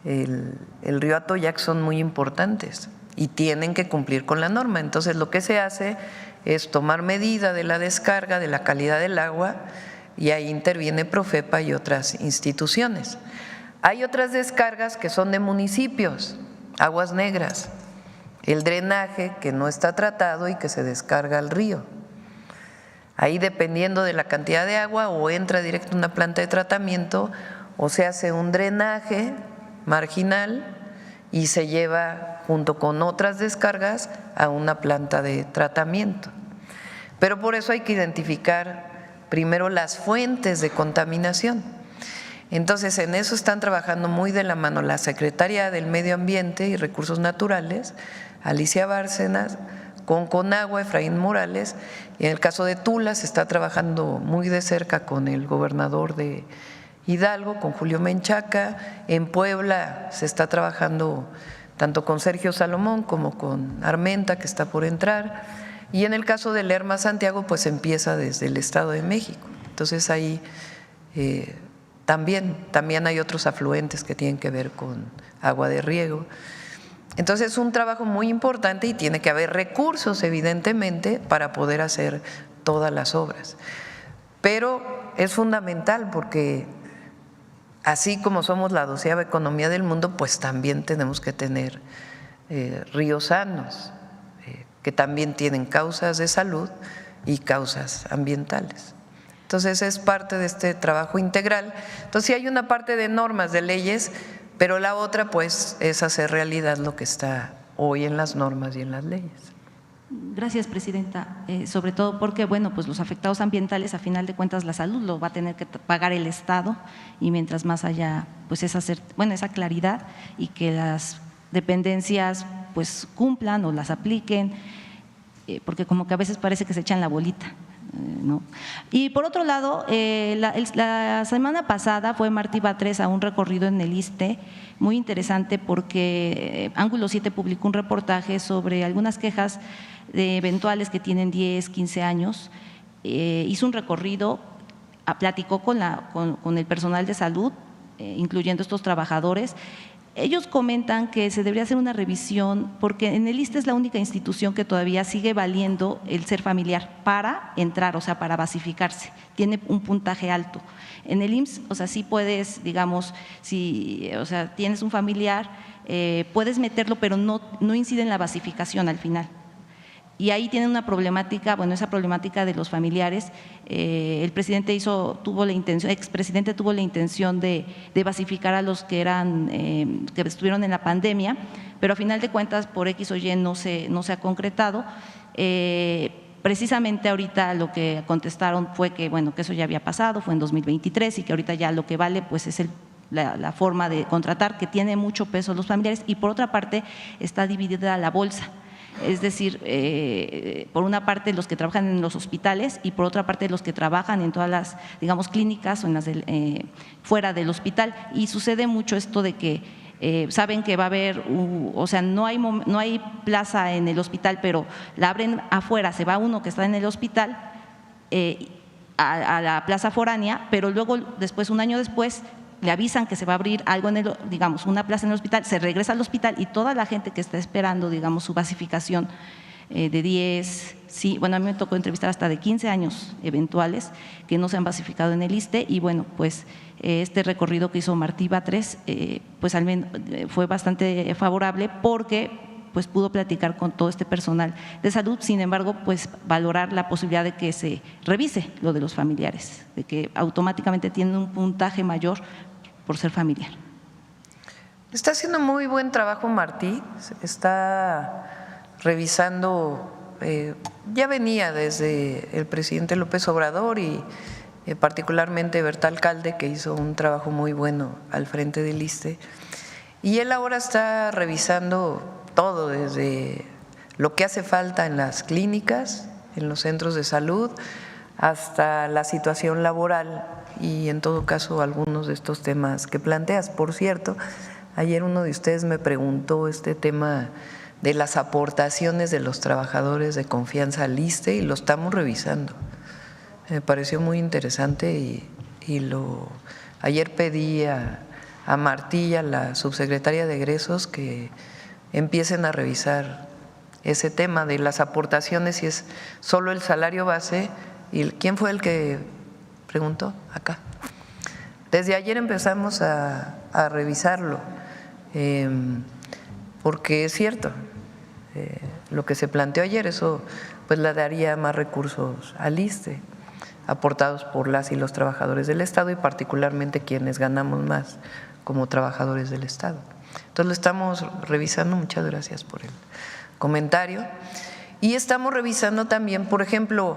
el río Atoyac son muy importantes y tienen que cumplir con la norma. Entonces lo que se hace es tomar medida de la descarga, de la calidad del agua, y ahí interviene Profepa y otras instituciones. Hay otras descargas que son de municipios, aguas negras, el drenaje que no está tratado y que se descarga al río. Ahí, dependiendo de la cantidad de agua, o entra directo a una planta de tratamiento o se hace un drenaje marginal y se lleva junto con otras descargas a una planta de tratamiento. Pero por eso hay que identificar primero las fuentes de contaminación. Entonces, en eso están trabajando muy de la mano la Secretaría del Medio Ambiente y Recursos Naturales, Alicia Bárcenas, con Conagua, Efraín Morales, y en el caso de Tula se está trabajando muy de cerca con el gobernador de Hidalgo, con Julio Menchaca. En Puebla se está trabajando tanto con Sergio Salomón como con Armenta, que está por entrar, y en el caso de Lerma Santiago pues empieza desde el Estado de México. Entonces ahí también hay otros afluentes que tienen que ver con agua de riego. Entonces es un trabajo muy importante y tiene que haber recursos, evidentemente, para poder hacer todas las obras. pero es fundamental porque así como somos la 12ª economía del mundo, pues también tenemos que tener ríos sanos, que también tienen causas de salud y causas ambientales. Entonces es parte de este trabajo integral. Entonces sí hay una parte de normas, de leyes, pero la otra pues es hacer realidad lo que está hoy en las normas y en las leyes. Gracias, presidenta. Sobre todo porque, bueno, pues los afectados ambientales, a final de cuentas, la salud lo va a tener que pagar el Estado, y mientras más haya pues esa claridad y que las dependencias pues cumplan o las apliquen, porque como que a veces parece que se echan la bolita, ¿no? Y por otro lado, la semana pasada fue Martí Batres a un recorrido en el ISSSTE muy interesante, porque Ángulo 7 publicó un reportaje sobre algunas quejas de eventuales que tienen 10, 15 años. Hizo un recorrido, platicó con el personal de salud, incluyendo estos trabajadores. Ellos comentan que se debería hacer una revisión, porque en el ISSSTE es la única institución que todavía sigue valiendo el ser familiar para entrar, o sea, para basificarse. Tiene un puntaje alto. En el IMSS, o sea, sí puedes, digamos, si, o sea, tienes un familiar, puedes meterlo, pero no incide en la basificación al final. Y ahí tienen una problemática, bueno, esa problemática de los familiares. El presidente expresidente tuvo la intención de basificar a los que estuvieron en la pandemia, pero a final de cuentas por X o Y no se ha concretado. Precisamente ahorita lo que contestaron fue que, bueno, que eso ya había pasado, fue en 2023, y que ahorita ya lo que vale pues es la forma de contratar, que tiene mucho peso los familiares, y por otra parte está dividida la bolsa. Es decir, por una parte los que trabajan en los hospitales y por otra parte los que trabajan en todas las, digamos, clínicas o en las fuera del hospital. Y sucede mucho esto de que saben que va a haber, o sea, no hay plaza en el hospital, pero la abren afuera, se va uno que está en el hospital a la plaza foránea, pero luego después, un año después, le avisan que se va a abrir algo digamos, una plaza en el hospital, se regresa al hospital y toda la gente que está esperando, digamos, su basificación de 10, sí, bueno, a mí me tocó entrevistar hasta de 15 años eventuales que no se han basificado en el ISSSTE, y bueno, pues este recorrido que hizo Martí Batres, pues al menos fue bastante favorable, porque pues pudo platicar con todo este personal de salud. Sin embargo, pues valorar la posibilidad de que se revise lo de los familiares, de que automáticamente tienen un puntaje mayor por ser familiar. Está haciendo muy buen trabajo Martí, está revisando, ya venía desde el presidente López Obrador y particularmente Berta Alcalde, que hizo un trabajo muy bueno al frente del ISSSTE, y él ahora está revisando todo, desde lo que hace falta en las clínicas, en los centros de salud, hasta la situación laboral y en todo caso algunos de estos temas que planteas. Por cierto, ayer uno de ustedes me preguntó este tema de las aportaciones de los trabajadores de confianza al ISSSTE y lo estamos revisando. Me pareció muy interesante y ayer pedí a Martí y a la subsecretaria de egresos que empiecen a revisar ese tema de las aportaciones, si es solo el salario base. ¿Y quién fue el que preguntó? Acá. Desde ayer empezamos a revisarlo, porque es cierto, lo que se planteó ayer, eso pues le daría más recursos al ISSSTE, aportados por las y los trabajadores del Estado y particularmente quienes ganamos más como trabajadores del Estado. Entonces lo estamos revisando, muchas gracias por el comentario. Y estamos revisando también, por ejemplo,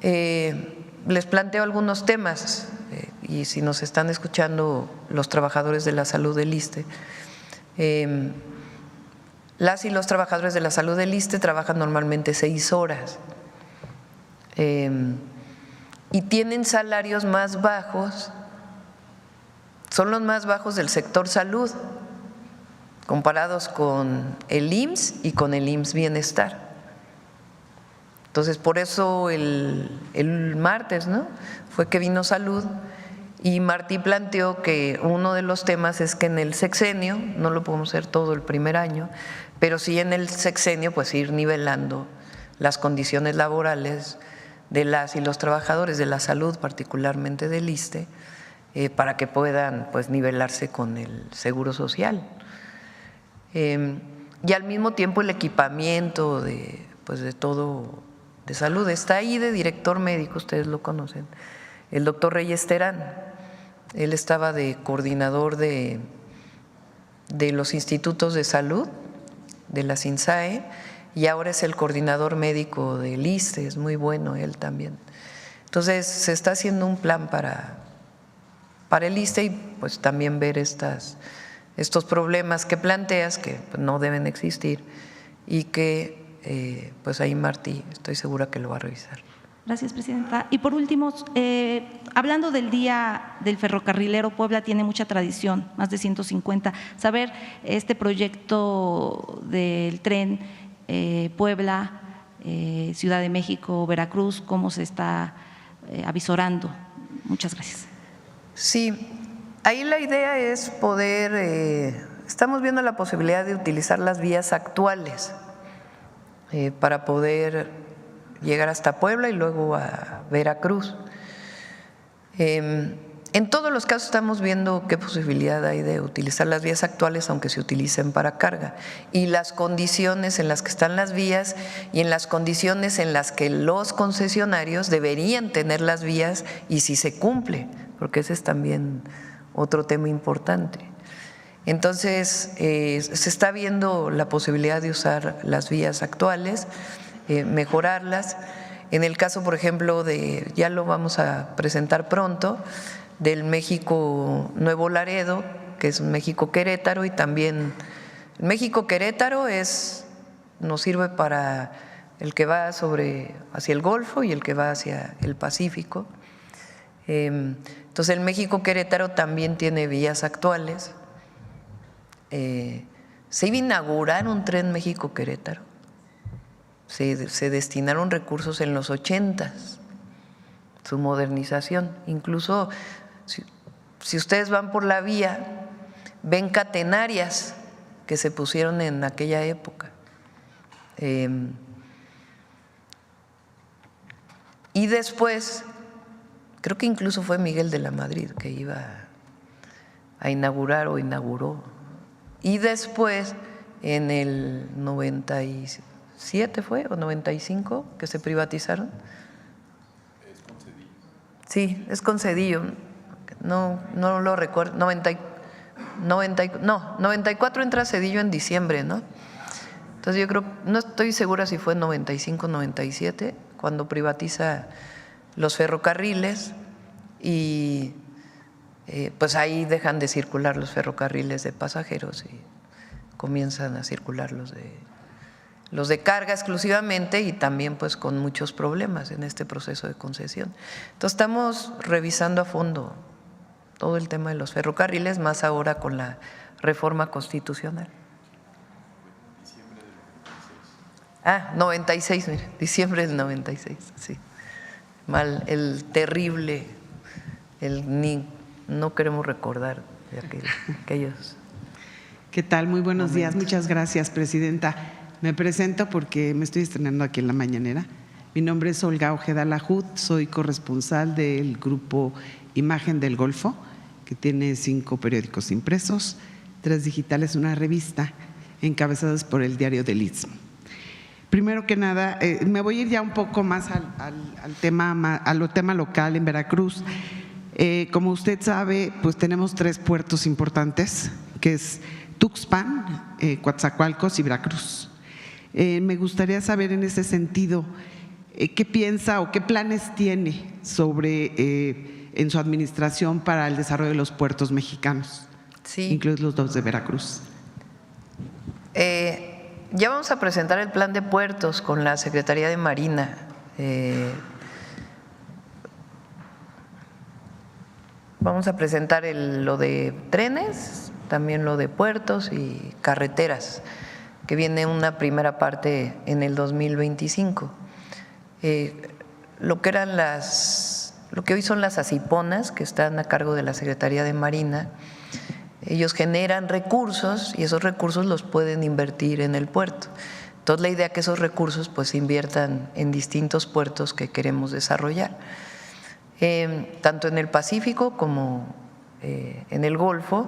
les planteo algunos temas, y si nos están escuchando los trabajadores de la salud del ISSSTE, las y los trabajadores de la salud del ISSSTE trabajan normalmente 6 horas y tienen salarios más bajos, son los más bajos del sector salud, comparados con el IMSS y con el IMSS Bienestar. Entonces, por eso el martes, ¿no?, fue que vino Salud y Martí planteó que uno de los temas es que en el sexenio, no lo podemos hacer todo el primer año, pero sí en el sexenio pues ir nivelando las condiciones laborales de las y los trabajadores de la salud, particularmente del ISSSTE, para que puedan pues nivelarse con el Seguro Social. Y al mismo tiempo el equipamiento de todo de salud. Está ahí de director médico, ustedes lo conocen, el doctor Reyes Terán. Él estaba de coordinador de los institutos de salud, de la SINSAE, y ahora es el coordinador médico del ISSSTE, es muy bueno él también. Entonces se está haciendo un plan para el ISSSTE y pues también ver estos problemas que planteas, que no deben existir, y que pues ahí Martí estoy segura que lo va a revisar. Gracias, Presidenta. Y por último, hablando del Día del Ferrocarrilero, Puebla tiene mucha tradición, más de 150. Saber este proyecto del tren Puebla, Ciudad de México, Veracruz, cómo se está avisorando. Muchas gracias. Sí, ahí la idea es poder, estamos viendo la posibilidad de utilizar las vías actuales para poder llegar hasta Puebla y luego a Veracruz. En todos los casos estamos viendo qué posibilidad hay de utilizar las vías actuales, aunque se utilicen para carga, y las condiciones en las que están las vías y en las condiciones en las que los concesionarios deberían tener las vías y si se cumple, porque ese es también otro tema importante. Entonces, se está viendo la posibilidad de usar las vías actuales, mejorarlas. En el caso, por ejemplo, ya lo vamos a presentar pronto, del México Nuevo Laredo, que es un México Querétaro, y también el México Querétaro nos sirve para el que va hacia el Golfo y el que va hacia el Pacífico. Entonces el México Querétaro también tiene vías actuales. Se iba a inaugurar un tren México Querétaro. Se destinaron recursos en los 80s, su modernización. Incluso si ustedes van por la vía, ven catenarias que se pusieron en aquella época. Y después, creo que incluso fue Miguel de la Madrid que iba a inaugurar o inauguró. Y después, en el 97 fue, o 95, que se privatizaron. Es con Cedillo. Sí, es con Cedillo. No lo recuerdo. 94 entra Cedillo en diciembre, ¿no? Entonces yo creo, no estoy segura si fue en 95 o 97, cuando privatiza los ferrocarriles y pues ahí dejan de circular los ferrocarriles de pasajeros y comienzan a circular los de carga exclusivamente, y también pues con muchos problemas en este proceso de concesión. Entonces estamos revisando a fondo todo el tema de los ferrocarriles, más ahora con la reforma constitucional. 96, mire, diciembre del 96, sí. Mal, el terrible, no queremos recordar de aquellos. ¿Qué tal? Muy buenos momentos. días, muchas gracias, Presidenta. Me presento porque me estoy estrenando aquí en la mañanera. Mi nombre es Olga Ojeda Lajud, soy corresponsal del grupo Imagen del Golfo, que tiene 5 periódicos impresos, 3 digitales, una revista, encabezados por el Diario del Istmo. Primero que nada, me voy a ir ya un poco más al tema local en Veracruz. Como usted sabe, pues tenemos 3 puertos importantes, que es Tuxpan, Coatzacoalcos y Veracruz. Me gustaría saber en ese sentido qué piensa o qué planes tiene en su administración para el desarrollo de los puertos mexicanos, sí, incluidos los 2 de Veracruz. Ya vamos a presentar el plan de puertos con la Secretaría de Marina. Vamos a presentar lo de trenes, también lo de puertos y carreteras, que viene una primera parte en el 2025. Lo que hoy son las ACIPONAS, que están a cargo de la Secretaría de Marina, ellos generan recursos y esos recursos los pueden invertir en el puerto. Entonces la idea es que esos recursos pues se inviertan en distintos puertos que queremos desarrollar, tanto en el Pacífico como en el Golfo,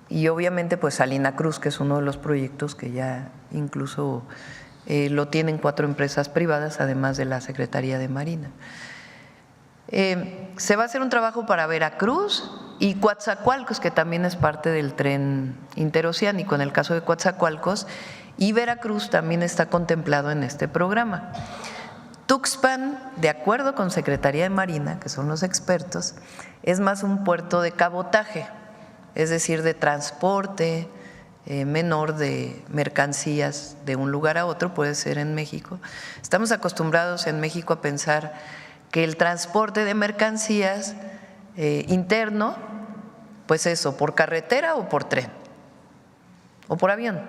y obviamente pues Salina Cruz, que es uno de los proyectos que ya incluso lo tienen 4 empresas privadas, además de la Secretaría de Marina. Se va a hacer un trabajo para Veracruz y Coatzacoalcos, que también es parte del tren interoceánico. En el caso de Coatzacoalcos y Veracruz también está contemplado en este programa. Tuxpan, de acuerdo con Secretaría de Marina, que son los expertos, es más un puerto de cabotaje, es decir, de transporte menor de mercancías de un lugar a otro, puede ser en México. Estamos acostumbrados en México a pensar que el transporte de mercancías interno, pues eso, por carretera o por tren o por avión,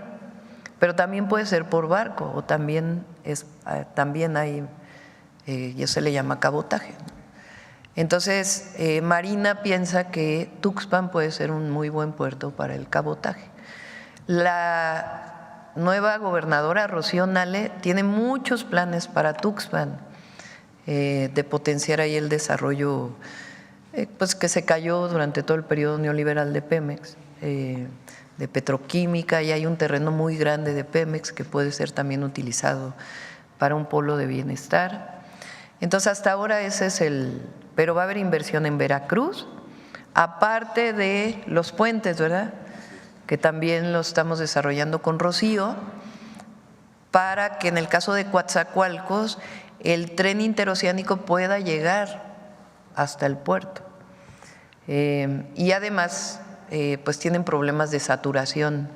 pero también puede ser por barco o también hay, y eso se le llama cabotaje. Entonces, Marina piensa que Tuxpan puede ser un muy buen puerto para el cabotaje. La nueva gobernadora Rocío Nale tiene muchos planes para Tuxpan, de potenciar ahí el desarrollo pues que se cayó durante todo el periodo neoliberal de Pemex, de petroquímica, y hay un terreno muy grande de Pemex que puede ser también utilizado para un polo de bienestar. Entonces hasta ahora ese es pero va a haber inversión en Veracruz, aparte de los puentes, ¿verdad?, que también lo estamos desarrollando con Rocío, para que en el caso de Coatzacoalcos el tren interoceánico pueda llegar hasta el puerto. Y además pues tienen problemas de saturación.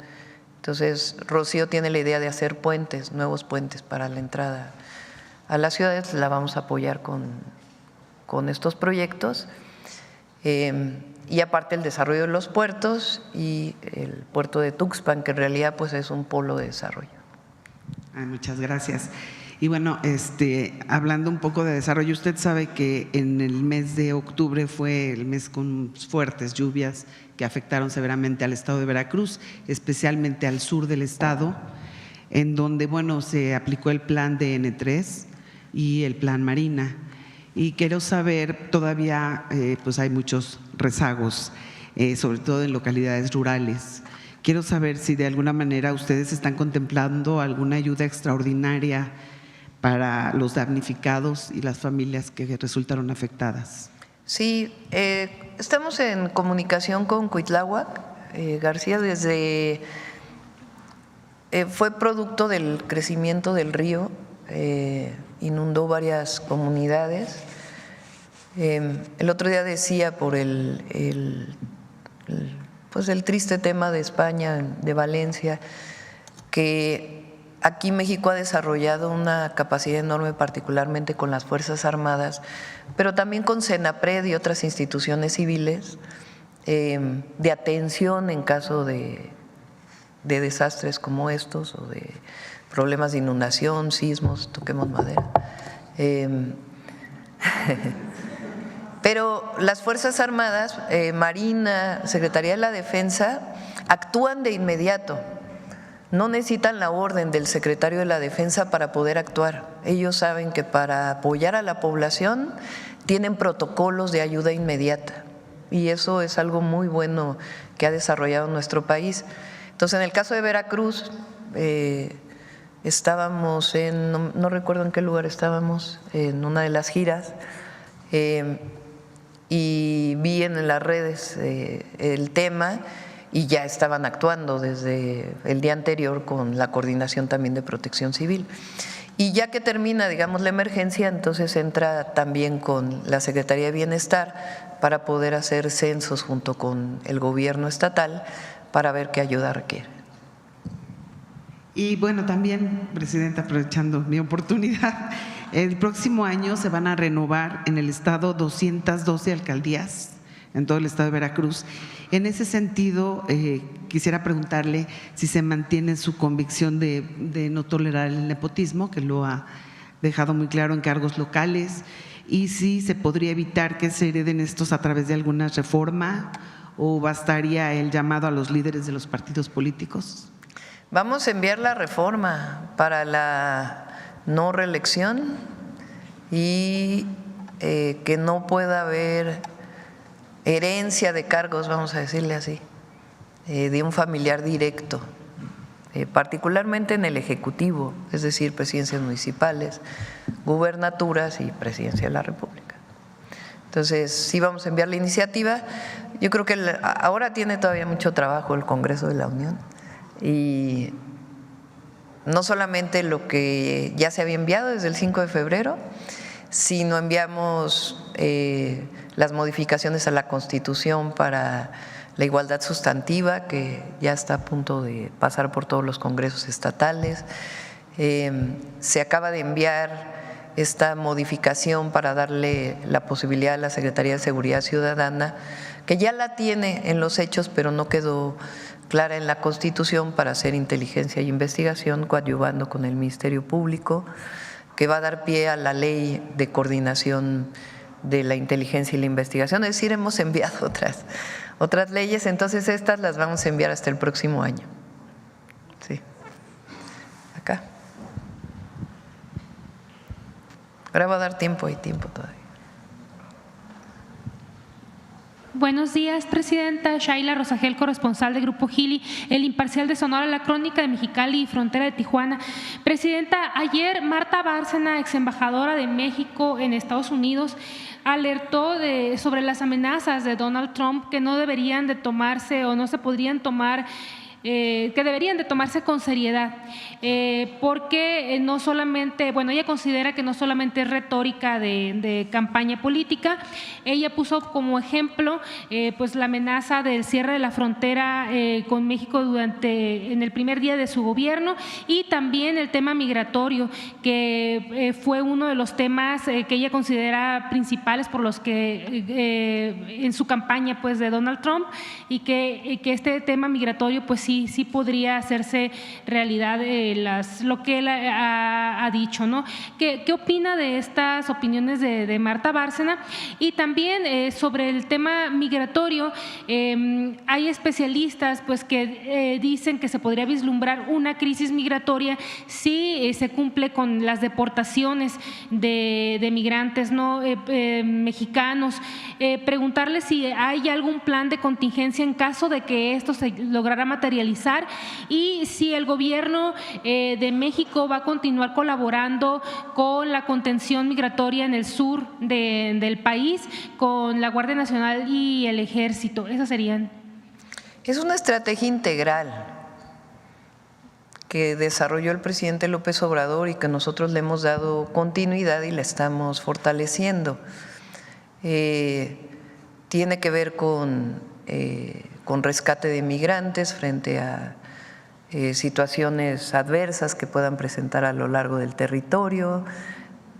Entonces Rocío tiene la idea de hacer puentes, nuevos puentes para la entrada a las ciudades. La vamos a apoyar con estos proyectos, y aparte el desarrollo de los puertos y el puerto de Tuxpan, que en realidad pues es un polo de desarrollo. Muchas gracias. Y bueno, hablando un poco de desarrollo, usted sabe que en el mes de octubre fue el mes con fuertes lluvias que afectaron severamente al estado de Veracruz, especialmente al sur del estado, en donde, bueno, se aplicó el plan DN3 y el plan Marina. Y quiero saber, todavía pues hay muchos rezagos, sobre todo en localidades rurales. Quiero saber si de alguna manera ustedes están contemplando alguna ayuda extraordinaria para los damnificados y las familias que resultaron afectadas. Sí, estamos en comunicación con Cuitláhuac. García fue producto del crecimiento del río, inundó varias comunidades. El otro día decía por el triste tema de España, de Valencia, que aquí México ha desarrollado una capacidad enorme, particularmente con las Fuerzas Armadas, pero también con Senapred y otras instituciones civiles, de atención en caso de desastres como estos o de problemas de inundación, sismos, toquemos madera. Pero las Fuerzas Armadas, Marina, Secretaría de la Defensa, actúan de inmediato. No necesitan la orden del secretario de la Defensa para poder actuar. Ellos saben que para apoyar a la población tienen protocolos de ayuda inmediata, y eso es algo muy bueno que ha desarrollado nuestro país. Entonces, en el caso de Veracruz, estábamos no recuerdo en qué lugar estábamos, en una de las giras, y vi en las redes el tema, y ya estaban actuando desde el día anterior con la coordinación también de Protección Civil. Y ya que termina, digamos, la emergencia, entonces entra también con la Secretaría de Bienestar para poder hacer censos junto con el gobierno estatal para ver qué ayuda requiere. Y bueno, también, Presidenta, aprovechando mi oportunidad, el próximo año se van a renovar en el estado 212 alcaldías en todo el estado de Veracruz. En ese sentido, quisiera preguntarle si se mantiene su convicción de no tolerar el nepotismo, que lo ha dejado muy claro en cargos locales, y si se podría evitar que se hereden estos a través de alguna reforma, o bastaría el llamado a los líderes de los partidos políticos. Vamos a enviar la reforma para la no reelección y que no pueda haber herencia de cargos, vamos a decirle así, de un familiar directo, particularmente en el Ejecutivo, es decir, presidencias municipales, gubernaturas y presidencia de la República. Entonces, sí vamos a enviar la iniciativa. Yo creo que ahora tiene todavía mucho trabajo el Congreso de la Unión y no solamente lo que ya se había enviado desde el 5 de febrero, sino enviamos las modificaciones a la Constitución para la igualdad sustantiva, que ya está a punto de pasar por todos los congresos estatales. Se acaba de enviar esta modificación para darle la posibilidad a la Secretaría de Seguridad Ciudadana, que ya la tiene en los hechos, pero no quedó clara en la Constitución, para hacer inteligencia y investigación coadyuvando con el Ministerio Público, que va a dar pie a la ley de coordinación de la inteligencia y la investigación. Es decir, hemos enviado otras leyes, entonces estas las vamos a enviar hasta el próximo año. Sí. Acá. Ahora va a dar tiempo, hay tiempo todavía. Buenos días, Presidenta. Shaila Rosagel, corresponsal de Grupo Gili, El Imparcial de Sonora, La Crónica de Mexicali y Frontera de Tijuana. Presidenta, ayer Marta Bárcena, ex embajadora de México en Estados Unidos, alertó sobre las amenazas de Donald Trump que no deberían de tomarse o no se podrían tomar, que deberían de tomarse con seriedad, porque no solamente, bueno, ella considera que no solamente es retórica de campaña política. Ella puso como ejemplo pues la amenaza del cierre de la frontera con México en el primer día de su gobierno, y también el tema migratorio, que fue uno de los temas que ella considera principales por los que en su campaña pues de Donald Trump, y que este tema migratorio pues sí podría hacerse realidad, lo que él ha dicho, ¿no? ¿Qué opina de estas opiniones de Marta Bárcena? Y también sobre el tema migratorio, hay especialistas pues que dicen que se podría vislumbrar una crisis migratoria si se cumple con las deportaciones de migrantes no mexicanos. Preguntarle si hay algún plan de contingencia en caso de que esto se lograra materializar, y si el gobierno de México va a continuar colaborando con la contención migratoria en el sur del país, con la Guardia Nacional y el Ejército. Esas serían. Es una estrategia integral que desarrolló el presidente López Obrador y que nosotros le hemos dado continuidad y la estamos fortaleciendo. Tiene que ver con rescate de migrantes frente a situaciones adversas que puedan presentar a lo largo del territorio,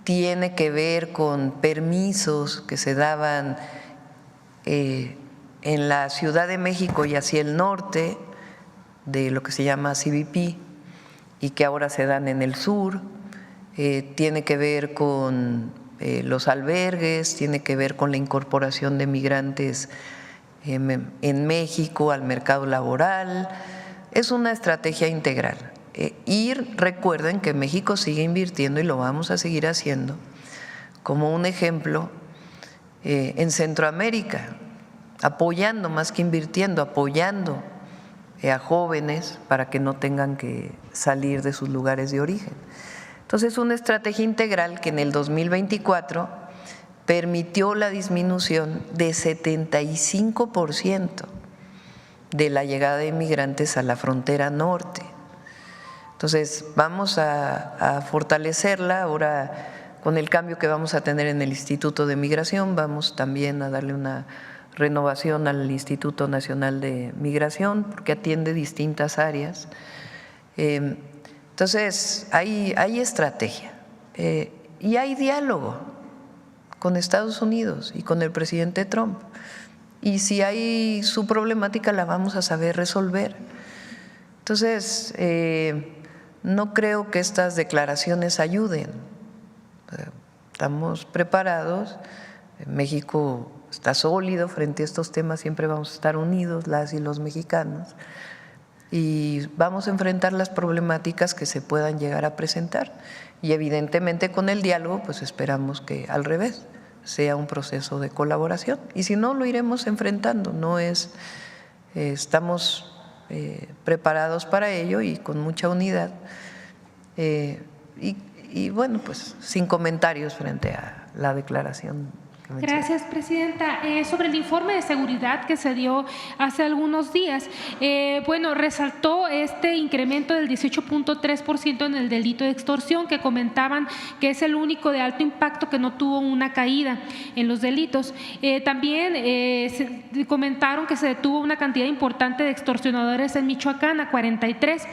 tiene que ver con permisos que se daban en la Ciudad de México y hacia el norte, de lo que se llama CBP, y que ahora se dan en el sur, tiene que ver con los albergues, tiene que ver con la incorporación de migrantes en México al mercado laboral. Es una estrategia integral. Y recuerden que México sigue invirtiendo, y lo vamos a seguir haciendo, como un ejemplo en Centroamérica, apoyando más que invirtiendo, apoyando a jóvenes para que no tengan que salir de sus lugares de origen. Entonces, una estrategia integral que en el 2024 permitió la disminución de 75% de la llegada de inmigrantes a la frontera norte. Entonces, vamos a fortalecerla. Ahora, con el cambio que vamos a tener en el Instituto de Migración, vamos también a darle una renovación al Instituto Nacional de Migración, porque atiende distintas áreas. Entonces, hay estrategia y hay diálogo con Estados Unidos y con el presidente Trump. Y si hay su problemática, la vamos a saber resolver. Entonces, no creo que estas declaraciones ayuden. Estamos preparados. México está sólido frente a estos temas, siempre vamos a estar unidos, las y los mexicanos. y vamos a enfrentar las problemáticas que se puedan llegar a presentar. Y evidentemente con el diálogo pues esperamos que al revés sea un proceso de colaboración, y si no lo iremos enfrentando. No es, estamos preparados para ello y con mucha unidad y bueno, pues sin comentarios frente a la declaración. Gracias, Presidenta. Sobre el informe de seguridad que se dio hace algunos días, bueno, resaltó este incremento del 18.3% en el delito de extorsión, que comentaban que es el único de alto impacto que no tuvo una caída en los delitos. También comentaron que se detuvo una cantidad importante de extorsionadores en Michoacán, a 43.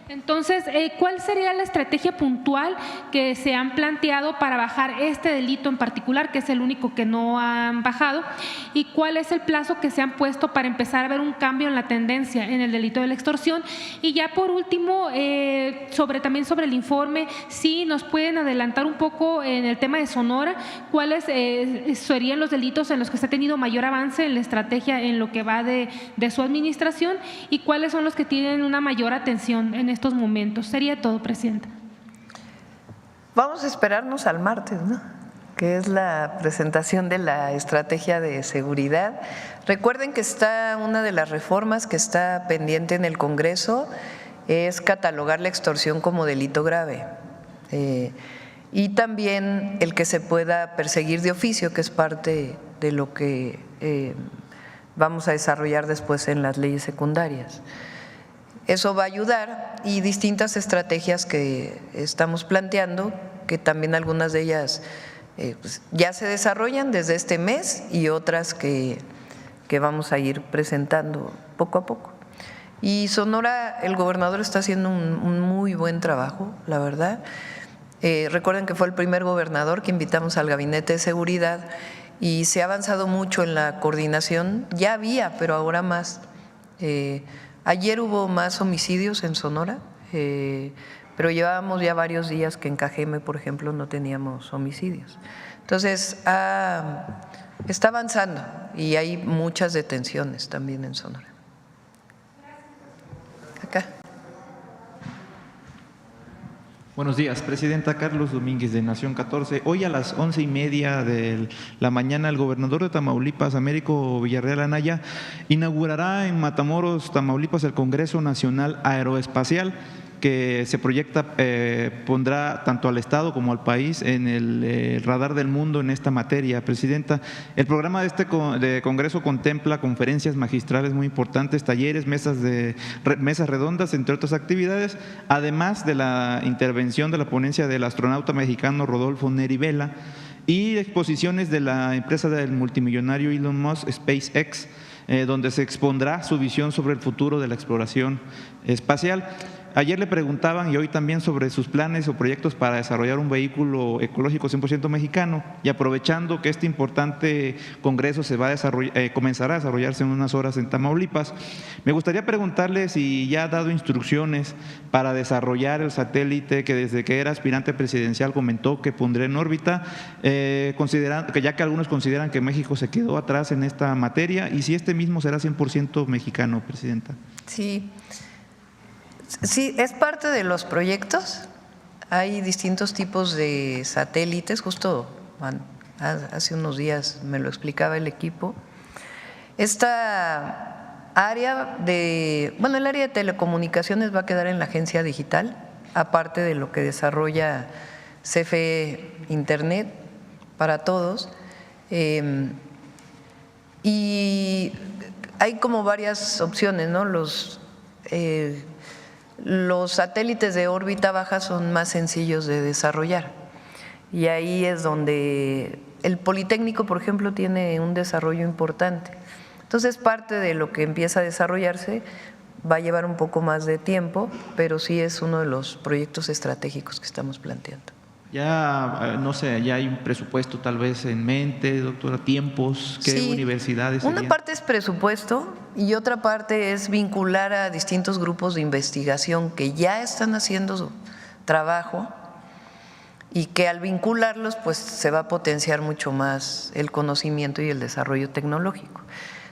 Entonces, ¿cuál sería la estrategia puntual que se han planteado para bajar este delito en particular, que es el único que no han bajado? ¿Y cuál es el plazo que se han puesto para empezar a ver un cambio en la tendencia en el delito de la extorsión? Y ya por último, también sobre el informe, si nos pueden adelantar un poco en el tema de Sonora, ¿cuáles serían los delitos en los que se ha tenido mayor avance en la estrategia en lo que va de su administración, y cuáles son los que tienen una mayor atención en estos momentos? Sería todo, Presidenta. Vamos a esperarnos al martes, ¿no?, que es la presentación de la estrategia de seguridad. Recuerden que está una de las reformas que está pendiente en el Congreso, es catalogar la extorsión como delito grave, y también el que se pueda perseguir de oficio, que es parte de lo que vamos a desarrollar después en las leyes secundarias. Eso va a ayudar, y distintas estrategias que estamos planteando, que también algunas de ellas pues ya se desarrollan desde este mes, y otras que vamos a ir presentando poco a poco. Y Sonora, el gobernador está haciendo un muy buen trabajo, la verdad. Recuerden que fue el primer gobernador que invitamos al Gabinete de Seguridad, y se ha avanzado mucho en la coordinación. Ya había, pero ahora más. Ayer hubo más homicidios en Sonora, pero llevábamos ya varios días que en Cajeme, por ejemplo, no teníamos homicidios. Entonces, está avanzando, y hay muchas detenciones también en Sonora. Acá. Buenos días, Presidenta. Carlos Domínguez, de Nación 14. Hoy a las 11:30 de la mañana, el gobernador de Tamaulipas, Américo Villarreal Anaya, inaugurará en Matamoros, Tamaulipas, el Congreso Nacional Aeroespacial, que se proyecta pondrá tanto al Estado como al país en el radar del mundo en esta materia. Presidenta, el programa de este Congreso contempla conferencias magistrales muy importantes, talleres, mesas redondas, entre otras actividades, además de la intervención de la ponencia del astronauta mexicano Rodolfo Neri Vela y exposiciones de la empresa del multimillonario Elon Musk, SpaceX, donde se expondrá su visión sobre el futuro de la exploración espacial. Ayer le preguntaban, y hoy también, sobre sus planes o proyectos para desarrollar un vehículo ecológico 100% mexicano, y aprovechando que este importante congreso se va a comenzará a desarrollarse en unas horas en Tamaulipas, me gustaría preguntarle si ya ha dado instrucciones para desarrollar el satélite que desde que era aspirante presidencial comentó que pondrá en órbita, considerando que ya que algunos consideran que México se quedó atrás en esta materia, y si este mismo será 100% mexicano, Presidenta. Sí, es parte de los proyectos. Hay distintos tipos de satélites, justo hace unos días me lo explicaba el equipo. Esta área el área de telecomunicaciones va a quedar en la Agencia Digital, aparte de lo que desarrolla CFE Internet para todos. Y hay como varias opciones, ¿no? Los satélites de órbita baja son más sencillos de desarrollar, y ahí es donde el Politécnico, por ejemplo, tiene un desarrollo importante. Entonces, parte de lo que empieza a desarrollarse va a llevar un poco más de tiempo, pero sí es uno de los proyectos estratégicos que estamos planteando. Ya, no sé, ya hay un presupuesto tal vez en mente, doctora, tiempos, ¿qué universidades serían? Una parte es presupuesto y otra parte es vincular a distintos grupos de investigación que ya están haciendo su trabajo, y que al vincularlos pues se va a potenciar mucho más el conocimiento y el desarrollo tecnológico.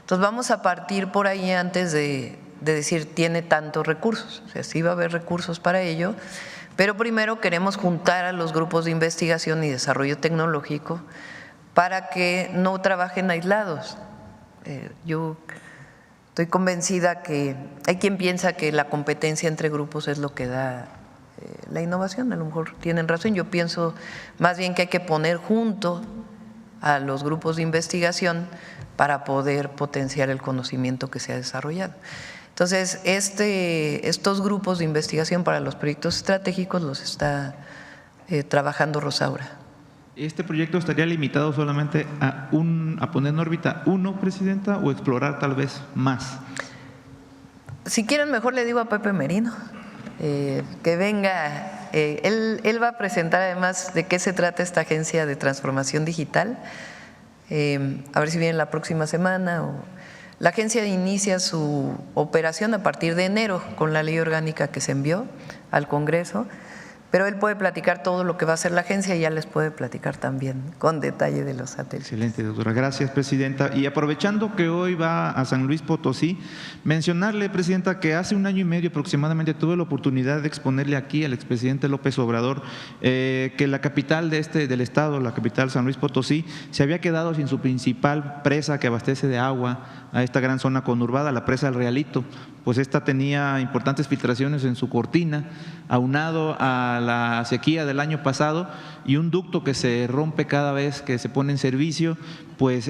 Entonces vamos a partir por ahí antes de decir tiene tantos recursos. O sea, sí va a haber recursos para ello, pero primero queremos juntar a los grupos de investigación y desarrollo tecnológico para que no trabajen aislados. Yo estoy convencida que hay quien piensa que la competencia entre grupos es lo que da la innovación. A lo mejor tienen razón. Yo pienso más bien que hay que poner junto a los grupos de investigación para poder potenciar el conocimiento que se ha desarrollado. Entonces, estos grupos de investigación para los proyectos estratégicos los está trabajando Rosaura. ¿Este proyecto estaría limitado solamente a poner en órbita uno, Presidenta, o explorar tal vez más? Si quieren, mejor le digo a Pepe Merino que venga. Él va a presentar además de qué se trata esta agencia de transformación digital. A ver si viene la próxima semana. La agencia inicia su operación a partir de enero con la ley orgánica que se envió al Congreso, pero él puede platicar todo lo que va a hacer la agencia y ya les puede platicar también con detalle de los satélites. Excelente, doctora. Gracias, Presidenta. Y aprovechando que hoy va a San Luis Potosí, mencionarle, Presidenta, que hace 1 año y medio aproximadamente tuve la oportunidad de exponerle aquí al expresidente López Obrador que la capital del estado, la capital San Luis Potosí, se había quedado sin su principal presa que abastece de agua a esta gran zona conurbada, la presa del Realito. Pues esta tenía importantes filtraciones en su cortina, aunado a la sequía del año pasado y un ducto que se rompe cada vez que se pone en servicio, pues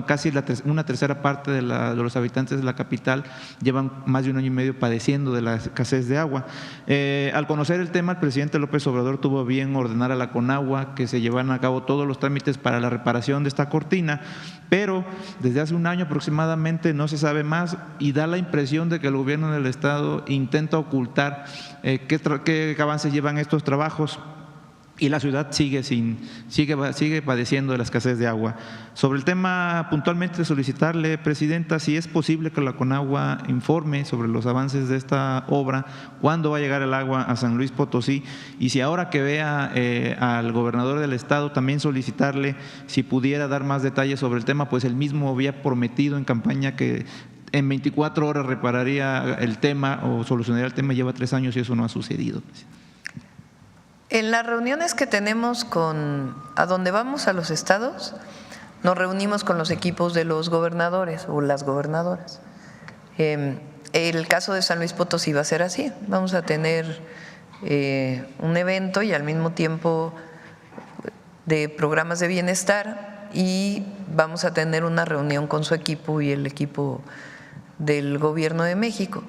casi una tercera parte de los habitantes de la capital llevan más de 1 año y medio padeciendo de la escasez de agua. Al conocer el tema, el presidente López Obrador tuvo a bien ordenar a la Conagua que se llevaran a cabo todos los trámites para la reparación de esta cortina, pero desde hace 1 año aproximadamente no se sabe más y da la impresión de que el gobierno del estado intenta ocultar qué avances llevan estos trabajos y la ciudad sigue padeciendo de la escasez de agua. Sobre el tema, puntualmente solicitarle, Presidenta, si es posible que la Conagua informe sobre los avances de esta obra, cuándo va a llegar el agua a San Luis Potosí, y si ahora que vea al gobernador del estado, también solicitarle si pudiera dar más detalles sobre el tema, pues él mismo había prometido en campaña que en 24 horas repararía el tema o solucionaría el tema. Lleva 3 años y eso no ha sucedido. En las reuniones que tenemos a donde vamos a los estados, nos reunimos con los equipos de los gobernadores o las gobernadoras. El caso de San Luis Potosí va a ser así. Vamos a tener un evento y al mismo tiempo de programas de bienestar, y vamos a tener una reunión con su equipo y el equipo del Gobierno de México.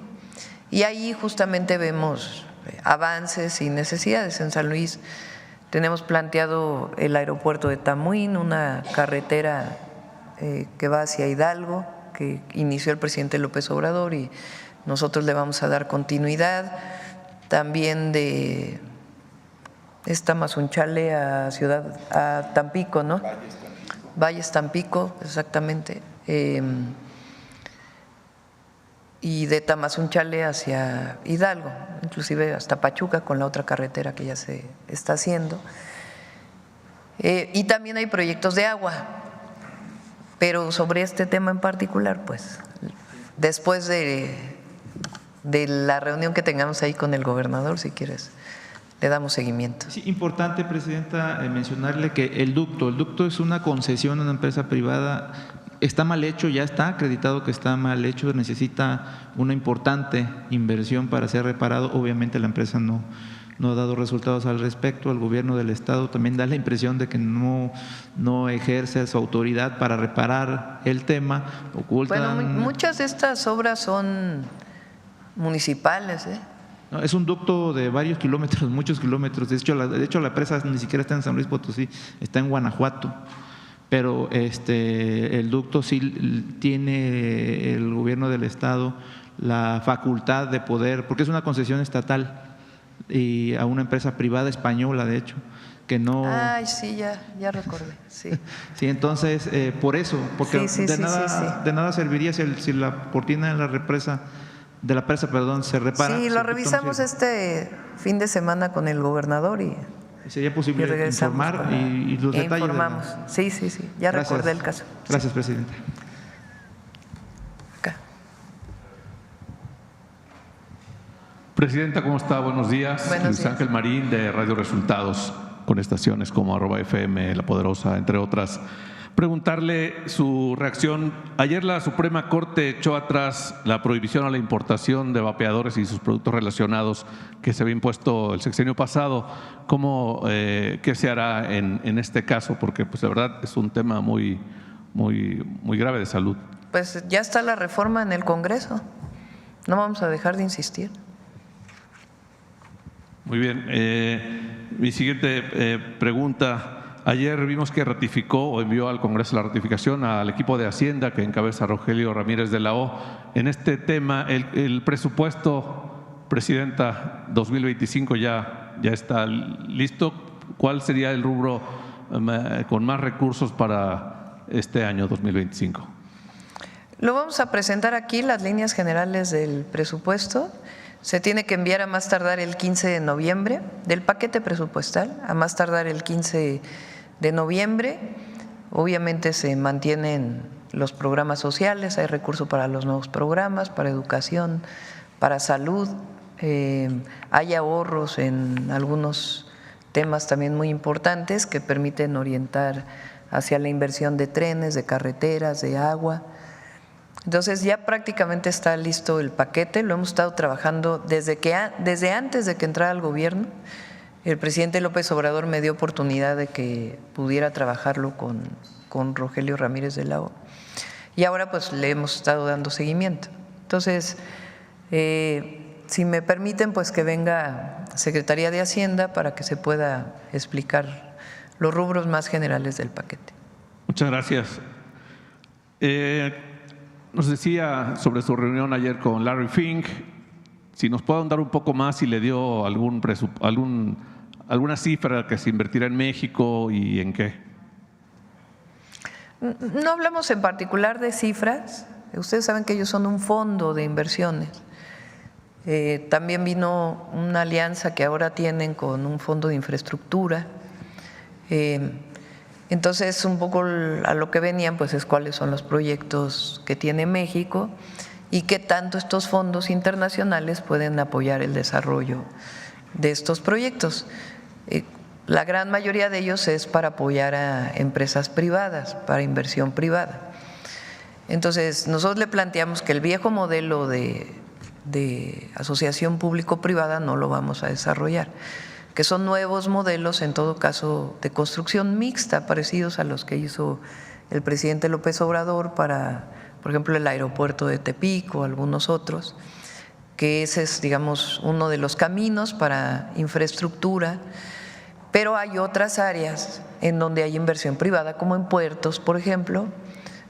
Y ahí justamente vemos avances y necesidades. En San Luis tenemos planteado el aeropuerto de Tamuín, una carretera que va hacia Hidalgo, que inició el presidente López Obrador y nosotros le vamos a dar continuidad. También de Tamazunchale a Tampico, ¿no? Valles Tampico, exactamente. Y de Tamazunchale hacia Hidalgo, inclusive hasta Pachuca con la otra carretera que ya se está haciendo. Y también hay proyectos de agua, pero sobre este tema en particular, pues después de la reunión que tengamos ahí con el gobernador, si quieres, le damos seguimiento. Sí, importante, Presidenta, mencionarle que el ducto es una concesión a una empresa privada. Está mal hecho, ya está acreditado que está mal hecho, necesita una importante inversión para ser reparado. Obviamente la empresa no ha dado resultados al respecto. El gobierno del estado también da la impresión de que no ejerce su autoridad para reparar el tema. Bueno, muchas de estas obras son municipales, No, es un ducto de varios kilómetros, muchos kilómetros. De hecho, la presa ni siquiera está en San Luis Potosí, está en Guanajuato. Pero el ducto sí tiene el gobierno del estado la facultad de poder, porque es una concesión estatal y a una empresa privada española, de hecho, que no… Ay, sí, ya recordé, sí. Sí, entonces, por eso, porque de nada serviría si la cortina de la presa, se repara. Sí, lo revisamos este fin de semana con el gobernador y… ¿Sería posible informar y los detalles? Informamos, sí, ya recordé el caso. Gracias, Presidenta. Acá. Presidenta, ¿cómo está? Buenos días. Buenos días. Ángel Marín, de Radio Resultados, con estaciones como @FM, La Poderosa, entre otras. Preguntarle su reacción. Ayer la Suprema Corte echó atrás la prohibición a la importación de vapeadores y sus productos relacionados que se había impuesto el sexenio pasado. ¿Qué se hará en este caso? Porque pues, la verdad es un tema muy grave de salud. Pues ya está la reforma en el Congreso. No vamos a dejar de insistir. Muy bien. Mi siguiente pregunta. Ayer vimos que ratificó o envió al Congreso la ratificación al equipo de Hacienda que encabeza Rogelio Ramírez de la O. En este tema, el presupuesto, Presidenta, 2025 ya está listo. ¿Cuál sería el rubro con más recursos para este año 2025? Lo vamos a presentar aquí, las líneas generales del presupuesto. Se tiene que enviar a más tardar el 15 de noviembre, del paquete presupuestal, a más tardar el 15 de noviembre. Obviamente se mantienen los programas sociales, hay recursos para los nuevos programas, para educación, para salud, hay ahorros en algunos temas también muy importantes que permiten orientar hacia la inversión de trenes, de carreteras, de agua. Entonces ya prácticamente está listo el paquete, lo hemos estado trabajando desde antes de que entrara al gobierno. El presidente López Obrador me dio oportunidad de que pudiera trabajarlo con Rogelio Ramírez de la O. Y ahora pues le hemos estado dando seguimiento. Entonces, si me permiten, pues que venga Secretaría de Hacienda para que se pueda explicar los rubros más generales del paquete. Muchas gracias. Nos decía sobre su reunión ayer con Larry Fink, si nos puede dar un poco más si le dio alguna cifra que se invertirá en México y en qué. No hablamos en particular de cifras, ustedes saben que ellos son un fondo de inversiones. También vino una alianza que ahora tienen con un fondo de infraestructura. Entonces, un poco a lo que venían, pues es cuáles son los proyectos que tiene México y qué tanto estos fondos internacionales pueden apoyar el desarrollo de estos proyectos. La gran mayoría de ellos es para apoyar a empresas privadas, para inversión privada. Entonces, nosotros le planteamos que el viejo modelo de asociación público-privada no lo vamos a desarrollar, que son nuevos modelos, en todo caso, de construcción mixta, parecidos a los que hizo el presidente López Obrador para, por ejemplo, el aeropuerto de Tepic o algunos otros, que ese es, digamos, uno de los caminos para infraestructura, pero hay otras áreas en donde hay inversión privada, como en puertos, por ejemplo,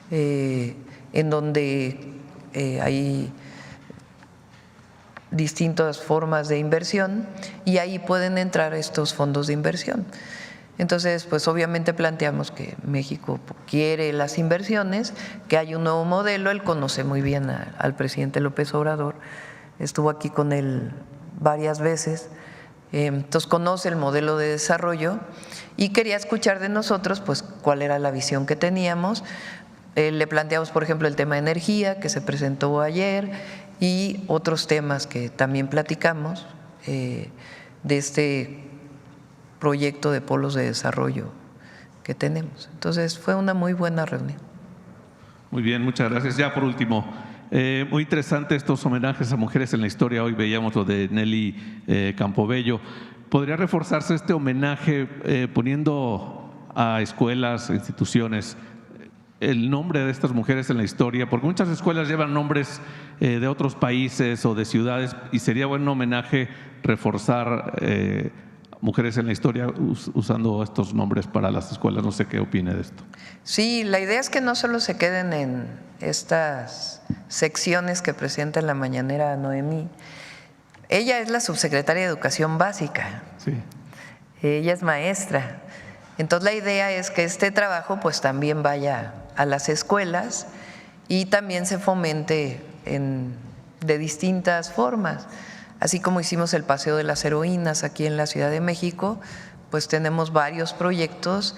en donde hay distintas formas de inversión y ahí pueden entrar estos fondos de inversión. Entonces, pues obviamente planteamos que México quiere las inversiones, que hay un nuevo modelo, él conoce muy bien al presidente López Obrador, estuvo aquí con él varias veces, entonces conoce el modelo de desarrollo y quería escuchar de nosotros pues cuál era la visión que teníamos. Le planteamos, por ejemplo, el tema de energía que se presentó ayer y otros temas que también platicamos de este proyecto de polos de desarrollo que tenemos. Entonces fue una muy buena reunión. Muy bien, muchas gracias. Ya por último, muy interesante estos homenajes a mujeres en la historia. Hoy veíamos lo de Nelly Campobello. ¿Podría reforzarse este homenaje poniendo a escuelas, instituciones, el nombre de estas mujeres en la historia? Porque muchas escuelas llevan nombres de otros países o de ciudades y sería buen homenaje reforzar mujeres en la historia usando estos nombres para las escuelas. No sé qué opine de esto. Sí, la idea es que no solo se queden en estas secciones que presenta en la mañanera Noemí. Ella es la subsecretaria de Educación Básica. Sí. Ella es maestra. Entonces la idea es que este trabajo pues también vaya a las escuelas y también se fomente de distintas formas. Así como hicimos el Paseo de las Heroínas aquí en la Ciudad de México, pues tenemos varios proyectos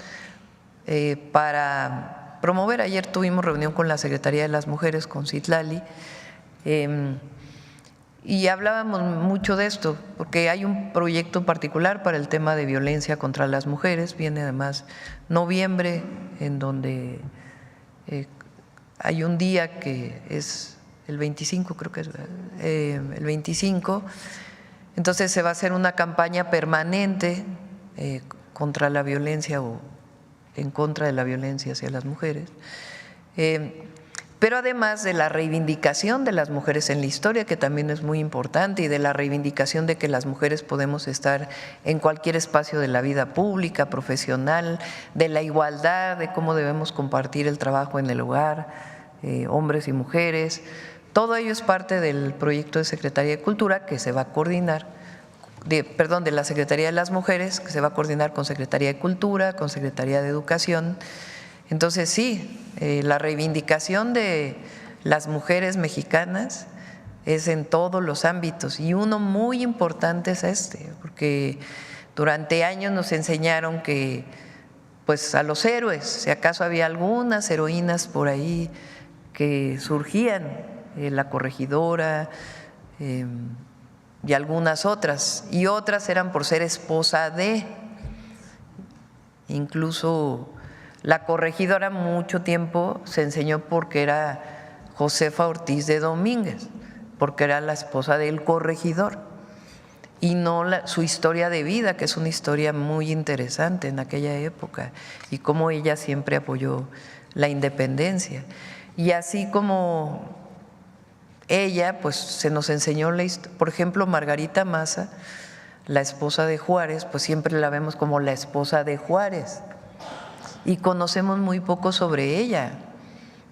para promover. Ayer tuvimos reunión con la Secretaría de las Mujeres, con Citlali, Y hablábamos mucho de esto, porque hay un proyecto particular para el tema de violencia contra las mujeres, viene además noviembre, en donde hay un día que es el 25, creo que es el 25, entonces se va a hacer una campaña permanente contra la violencia o en contra de la violencia hacia las mujeres. Pero además de la reivindicación de las mujeres en la historia, que también es muy importante, y de la reivindicación de que las mujeres podemos estar en cualquier espacio de la vida pública, profesional, de la igualdad, de cómo debemos compartir el trabajo en el hogar, hombres y mujeres. Todo ello es parte del proyecto de Secretaría de Cultura que se va a coordinar, de la Secretaría de las Mujeres, que se va a coordinar con Secretaría de Cultura, con Secretaría de Educación. Entonces sí, la reivindicación de las mujeres mexicanas es en todos los ámbitos y uno muy importante es porque durante años nos enseñaron que pues a los héroes, si acaso había algunas heroínas por ahí que surgían, la Corregidora y algunas otras, y otras eran por ser esposa de, incluso la Corregidora mucho tiempo se enseñó porque era Josefa Ortiz de Domínguez, porque era la esposa del corregidor, y no su historia de vida, que es una historia muy interesante en aquella época, y cómo ella siempre apoyó la independencia. Y así como ella, pues se nos enseñó, por ejemplo, Margarita Maza, la esposa de Juárez, pues siempre la vemos como la esposa de Juárez, y conocemos muy poco sobre ella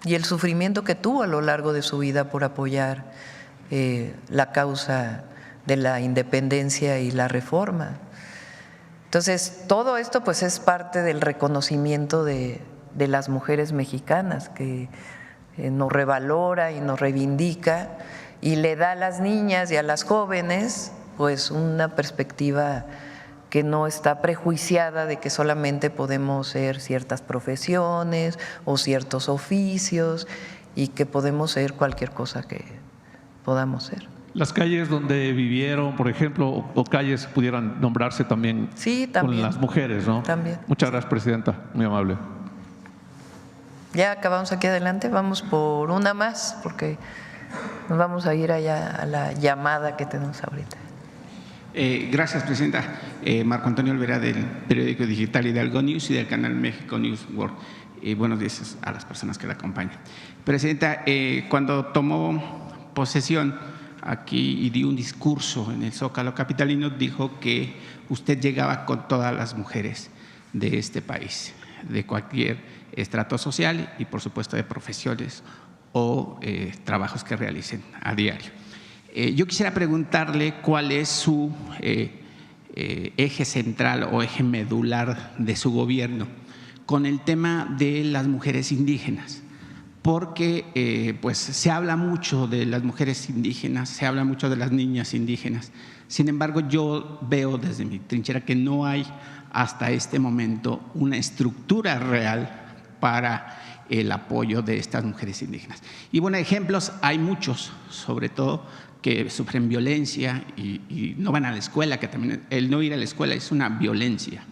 y el sufrimiento que tuvo a lo largo de su vida por apoyar la causa de la independencia y la reforma. Entonces, todo esto pues es parte del reconocimiento de las mujeres mexicanas, que nos revalora y nos reivindica y le da a las niñas y a las jóvenes pues una perspectiva que no está prejuiciada de que solamente podemos ser ciertas profesiones o ciertos oficios y que podemos ser cualquier cosa que podamos ser. Las calles donde vivieron, por ejemplo, o calles pudieran nombrarse también, sí, también con las mujeres, ¿no? También. Muchas gracias, Presidenta, muy amable. Ya acabamos aquí adelante, vamos por una más porque nos vamos a ir allá a la llamada que tenemos ahorita. Gracias, Presidenta. Marco Antonio Olvera, del periódico digital Hidalgo News y del canal México News World. Buenos días a las personas que la acompañan. Presidenta, cuando tomó posesión aquí y dio un discurso en el Zócalo capitalino, dijo que usted llegaba con todas las mujeres de este país, de cualquier estrato social y, por supuesto, de profesiones o trabajos que realicen a diario. Yo quisiera preguntarle cuál es su eje central o eje medular de su gobierno con el tema de las mujeres indígenas, porque pues se habla mucho de las mujeres indígenas, se habla mucho de las niñas indígenas. Sin embargo, yo veo desde mi trinchera que no hay hasta este momento una estructura real para el apoyo de estas mujeres indígenas. Y bueno, ejemplos hay muchos, sobre todo que sufren violencia y no van a la escuela, que también el no ir a la escuela es una violencia.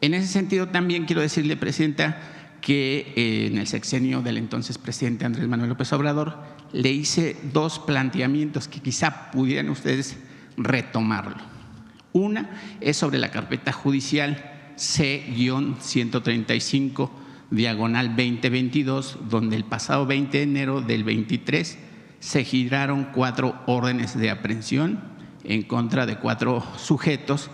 En ese sentido también quiero decirle, Presidenta, que en el sexenio del entonces presidente Andrés Manuel López Obrador le hice dos planteamientos que quizá pudieran ustedes retomarlo. Una es sobre la carpeta judicial C-135/2022, donde el pasado 20 de enero del 23 se giraron 4 órdenes de aprehensión en contra de 4 sujetos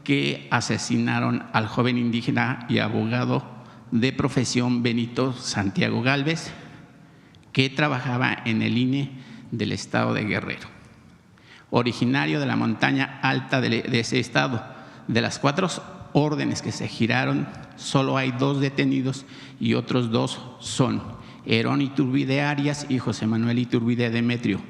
que asesinaron al joven indígena y abogado de profesión Benito Santiago Gálvez, que trabajaba en el INE del estado de Guerrero, originario de la montaña alta de ese estado. De las 4 órdenes que se giraron, solo hay 2 detenidos y otros 2 son Herón Iturbide Arias y José Manuel Iturbide Demetrio,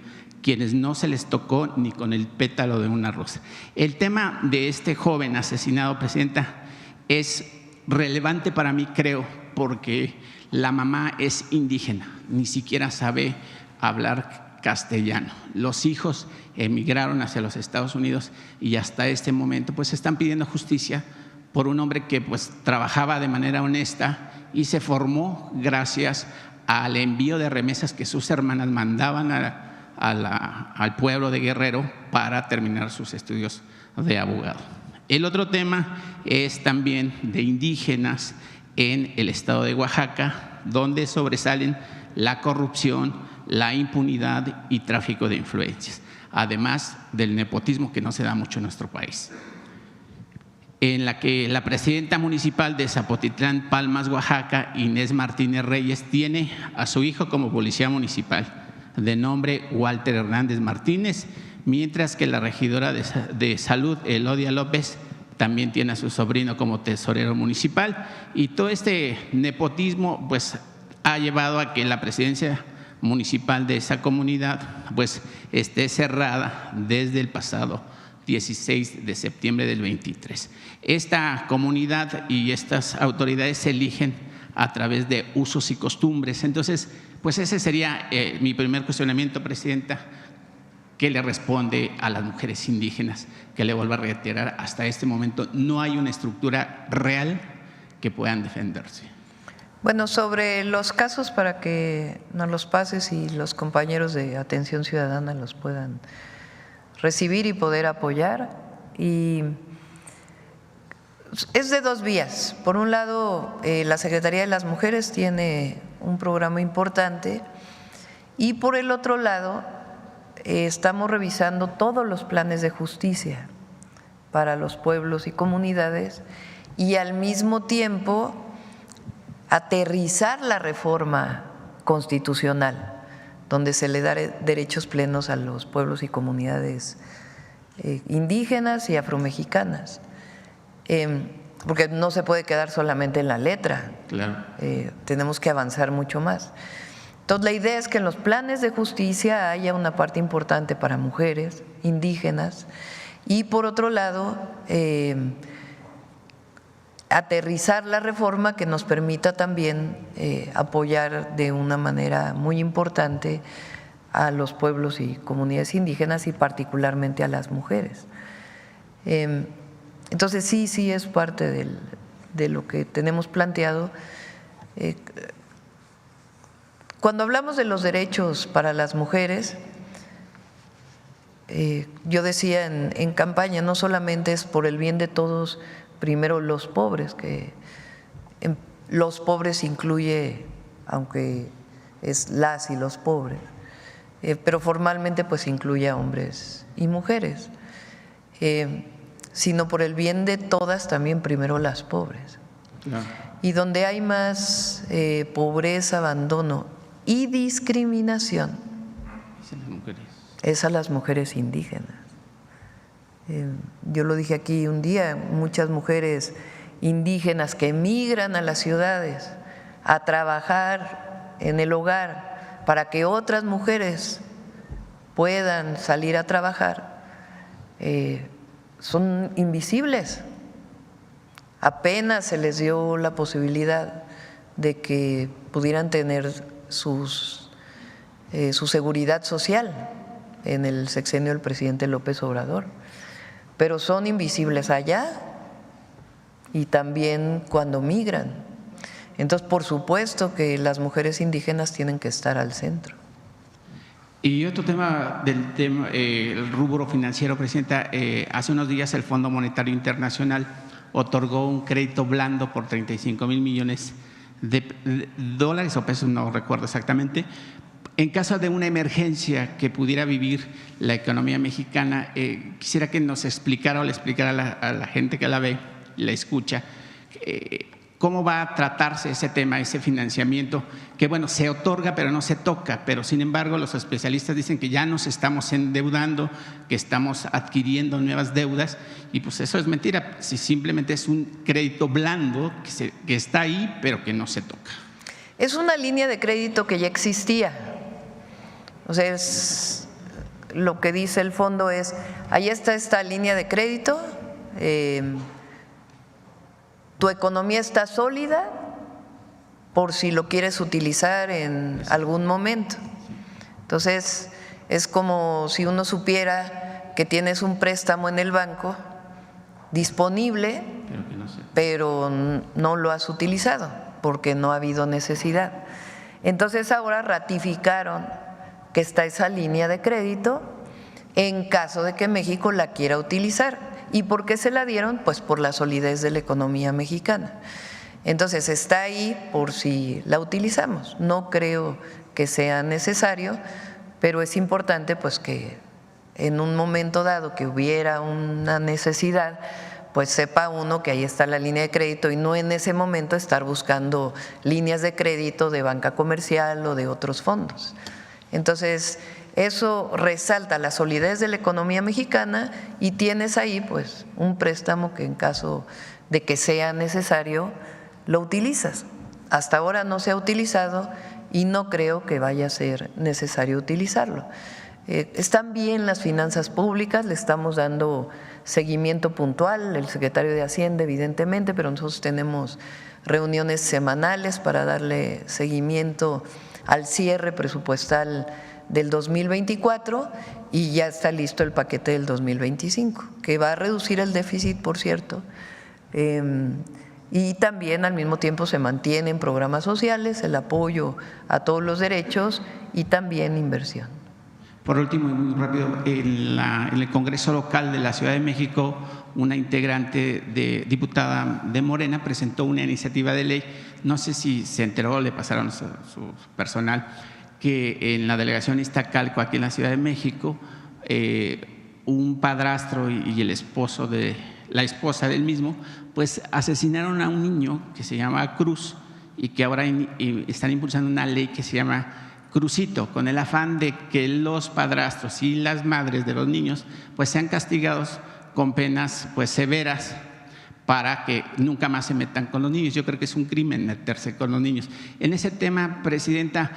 quienes no se les tocó ni con el pétalo de una rosa. El tema de este joven asesinado, Presidenta, es relevante para mí, creo, porque la mamá es indígena, ni siquiera sabe hablar castellano. Los hijos emigraron hacia los Estados Unidos y hasta este momento pues están pidiendo justicia por un hombre que pues trabajaba de manera honesta y se formó gracias al envío de remesas que sus hermanas mandaban al pueblo de Guerrero para terminar sus estudios de abogado. El otro tema es también de indígenas en el estado de Oaxaca, donde sobresalen la corrupción, la impunidad y tráfico de influencias, además del nepotismo que no se da mucho en nuestro país, en la que la presidenta municipal de Zapotitlán, Palmas, Oaxaca, Inés Martínez Reyes, tiene a su hijo como policía municipal, de nombre Walter Hernández Martínez, mientras que la regidora de Salud, Elodia López, también tiene a su sobrino como tesorero municipal. Y todo este nepotismo pues ha llevado a que la presidencia municipal de esa comunidad pues esté cerrada desde el pasado 16 de septiembre del 23. Esta comunidad y estas autoridades se eligen a través de usos y costumbres. Entonces, pues ese sería mi primer cuestionamiento, Presidenta. ¿Qué le responde a las mujeres indígenas? Que le vuelvo a reiterar, hasta este momento no hay una estructura real que puedan defenderse. Bueno, sobre los casos, para que nos los pases y los compañeros de Atención Ciudadana los puedan recibir y poder apoyar. Y es de dos vías. Por un lado, la Secretaría de las Mujeres tiene un programa importante y por el otro lado, estamos revisando todos los planes de justicia para los pueblos y comunidades y al mismo tiempo aterrizar la reforma constitucional, donde se le da derechos plenos a los pueblos y comunidades indígenas y afromexicanas, porque no se puede quedar solamente en la letra. Claro. Tenemos que avanzar mucho más. Entonces, la idea es que en los planes de justicia haya una parte importante para mujeres indígenas y, por otro lado, aterrizar la reforma que nos permita también apoyar de una manera muy importante a los pueblos y comunidades indígenas y particularmente a las mujeres. Entonces, sí es parte de lo que tenemos planteado. Cuando hablamos de los derechos para las mujeres, yo decía en campaña, no solamente es por el bien de todos, primero los pobres, que los pobres incluye, aunque es las y los pobres, pero formalmente pues incluye a hombres y mujeres, sino por el bien de todas también primero las pobres. Claro. Y donde hay más pobreza, abandono y discriminación es a las mujeres indígenas. Yo lo dije aquí un día, muchas mujeres indígenas que emigran a las ciudades a trabajar en el hogar para que otras mujeres puedan salir a trabajar, son invisibles. Apenas se les dio la posibilidad de que pudieran tener su seguridad social en el sexenio del presidente López Obrador, pero son invisibles allá y también cuando migran. Entonces, por supuesto que las mujeres indígenas tienen que estar al centro. Y otro tema el rubro financiero, Presidenta, hace unos días el Fondo Monetario Internacional otorgó un crédito blando por 35,000 millones de dólares o pesos, no recuerdo exactamente, en caso de una emergencia que pudiera vivir la economía mexicana. Quisiera que nos explicara o le explicara a la gente que la ve y la escucha, cómo va a tratarse ese tema, ese financiamiento, que bueno, se otorga pero no se toca, pero sin embargo los especialistas dicen que ya nos estamos endeudando, que estamos adquiriendo nuevas deudas, y pues eso es mentira, si simplemente es un crédito blando que está ahí pero que no se toca. Es una línea de crédito que ya existía, o sea, es, lo que dice el fondo es, ahí está esta línea de crédito, tu economía está sólida por si lo quieres utilizar en algún momento. Entonces, es como si uno supiera que tienes un préstamo en el banco disponible, pero no lo has utilizado porque no ha habido necesidad. Entonces ahora ratificaron que está esa línea de crédito en caso de que México la quiera utilizar. ¿Y por qué se la dieron? Pues por la solidez de la economía mexicana. Entonces está ahí por si la utilizamos. No creo que sea necesario, pero es importante pues que en un momento dado que hubiera una necesidad, pues sepa uno que ahí está la línea de crédito y no en ese momento estar buscando líneas de crédito de banca comercial o de otros fondos. Entonces, eso resalta la solidez de la economía mexicana y tienes ahí pues un préstamo que en caso de que sea necesario lo utilizas. Hasta ahora no se ha utilizado y no creo que vaya a ser necesario utilizarlo. Están bien las finanzas públicas, le estamos dando seguimiento puntual, el secretario de Hacienda evidentemente, pero nosotros tenemos reuniones semanales para darle seguimiento al cierre presupuestal del 2024 y ya está listo el paquete del 2025, que va a reducir el déficit, por cierto, y también al mismo tiempo se mantienen programas sociales, el apoyo a todos los derechos y también inversión. Por último, y muy rápido, en el Congreso local de la Ciudad de México, una integrante diputada de Morena presentó una iniciativa de ley, no sé si se enteró, le pasaron a su personal, que en la delegación Iztacalco, aquí en la Ciudad de México, un padrastro y el esposo de la esposa del mismo, pues asesinaron a un niño que se llama Cruz y que ahora están impulsando una ley que se llama Crucito, con el afán de que los padrastros y las madres de los niños pues sean castigados con penas pues severas para que nunca más se metan con los niños. Yo creo que es un crimen meterse con los niños. En ese tema, Presidenta,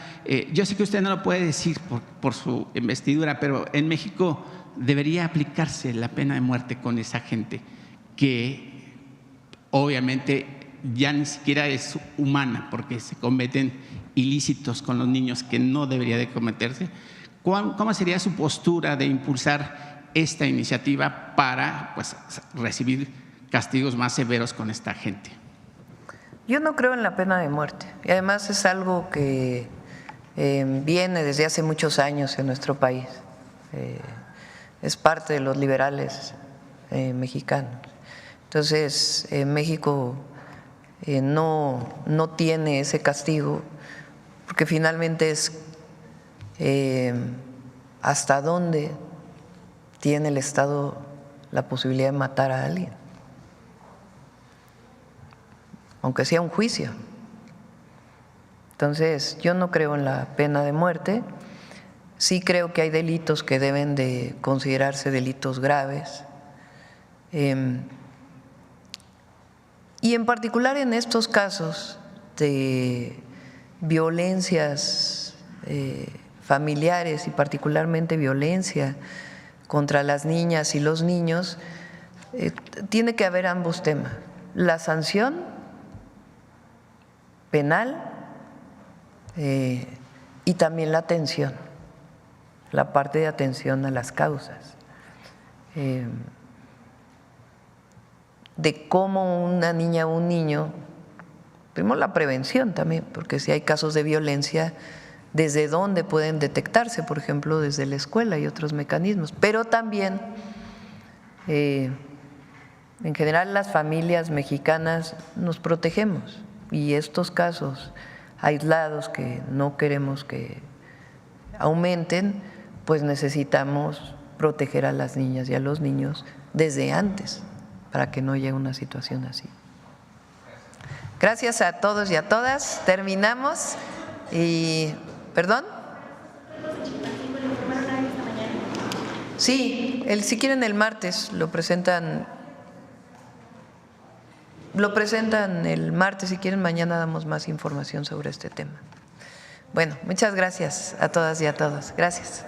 yo sé que usted no lo puede decir por su investidura, pero en México debería aplicarse la pena de muerte con esa gente que obviamente ya ni siquiera es humana porque se cometen ilícitos con los niños que no debería de cometerse. ¿Cómo sería su postura de impulsar esta iniciativa para pues, recibir castigos más severos con esta gente? Yo no creo en la pena de muerte y además es algo que viene desde hace muchos años en nuestro país. Es parte de los liberales mexicanos. Entonces, México no tiene ese castigo porque finalmente es hasta dónde tiene el Estado la posibilidad de matar a alguien, aunque sea un juicio. Entonces, yo no creo en la pena de muerte. Sí creo que hay delitos que deben de considerarse delitos graves. Y en particular en estos casos de violencias familiares y particularmente violencia contra las niñas y los niños, tiene que haber ambos temas. La sanción penal y también la atención, la parte de atención a las causas. De cómo una niña o un niño, primero la prevención también, porque si hay casos de violencia, desde dónde pueden detectarse, por ejemplo, desde la escuela y otros mecanismos, pero también, en general, las familias mexicanas nos protegemos y estos casos aislados que no queremos que aumenten, pues necesitamos proteger a las niñas y a los niños desde antes, para que no llegue una situación así. Gracias a todos y a todas. Terminamos y… ¿Perdón? Sí, si quieren el martes lo presentan el martes, si quieren mañana damos más información sobre este tema. Bueno, muchas gracias a todas y a todos. Gracias.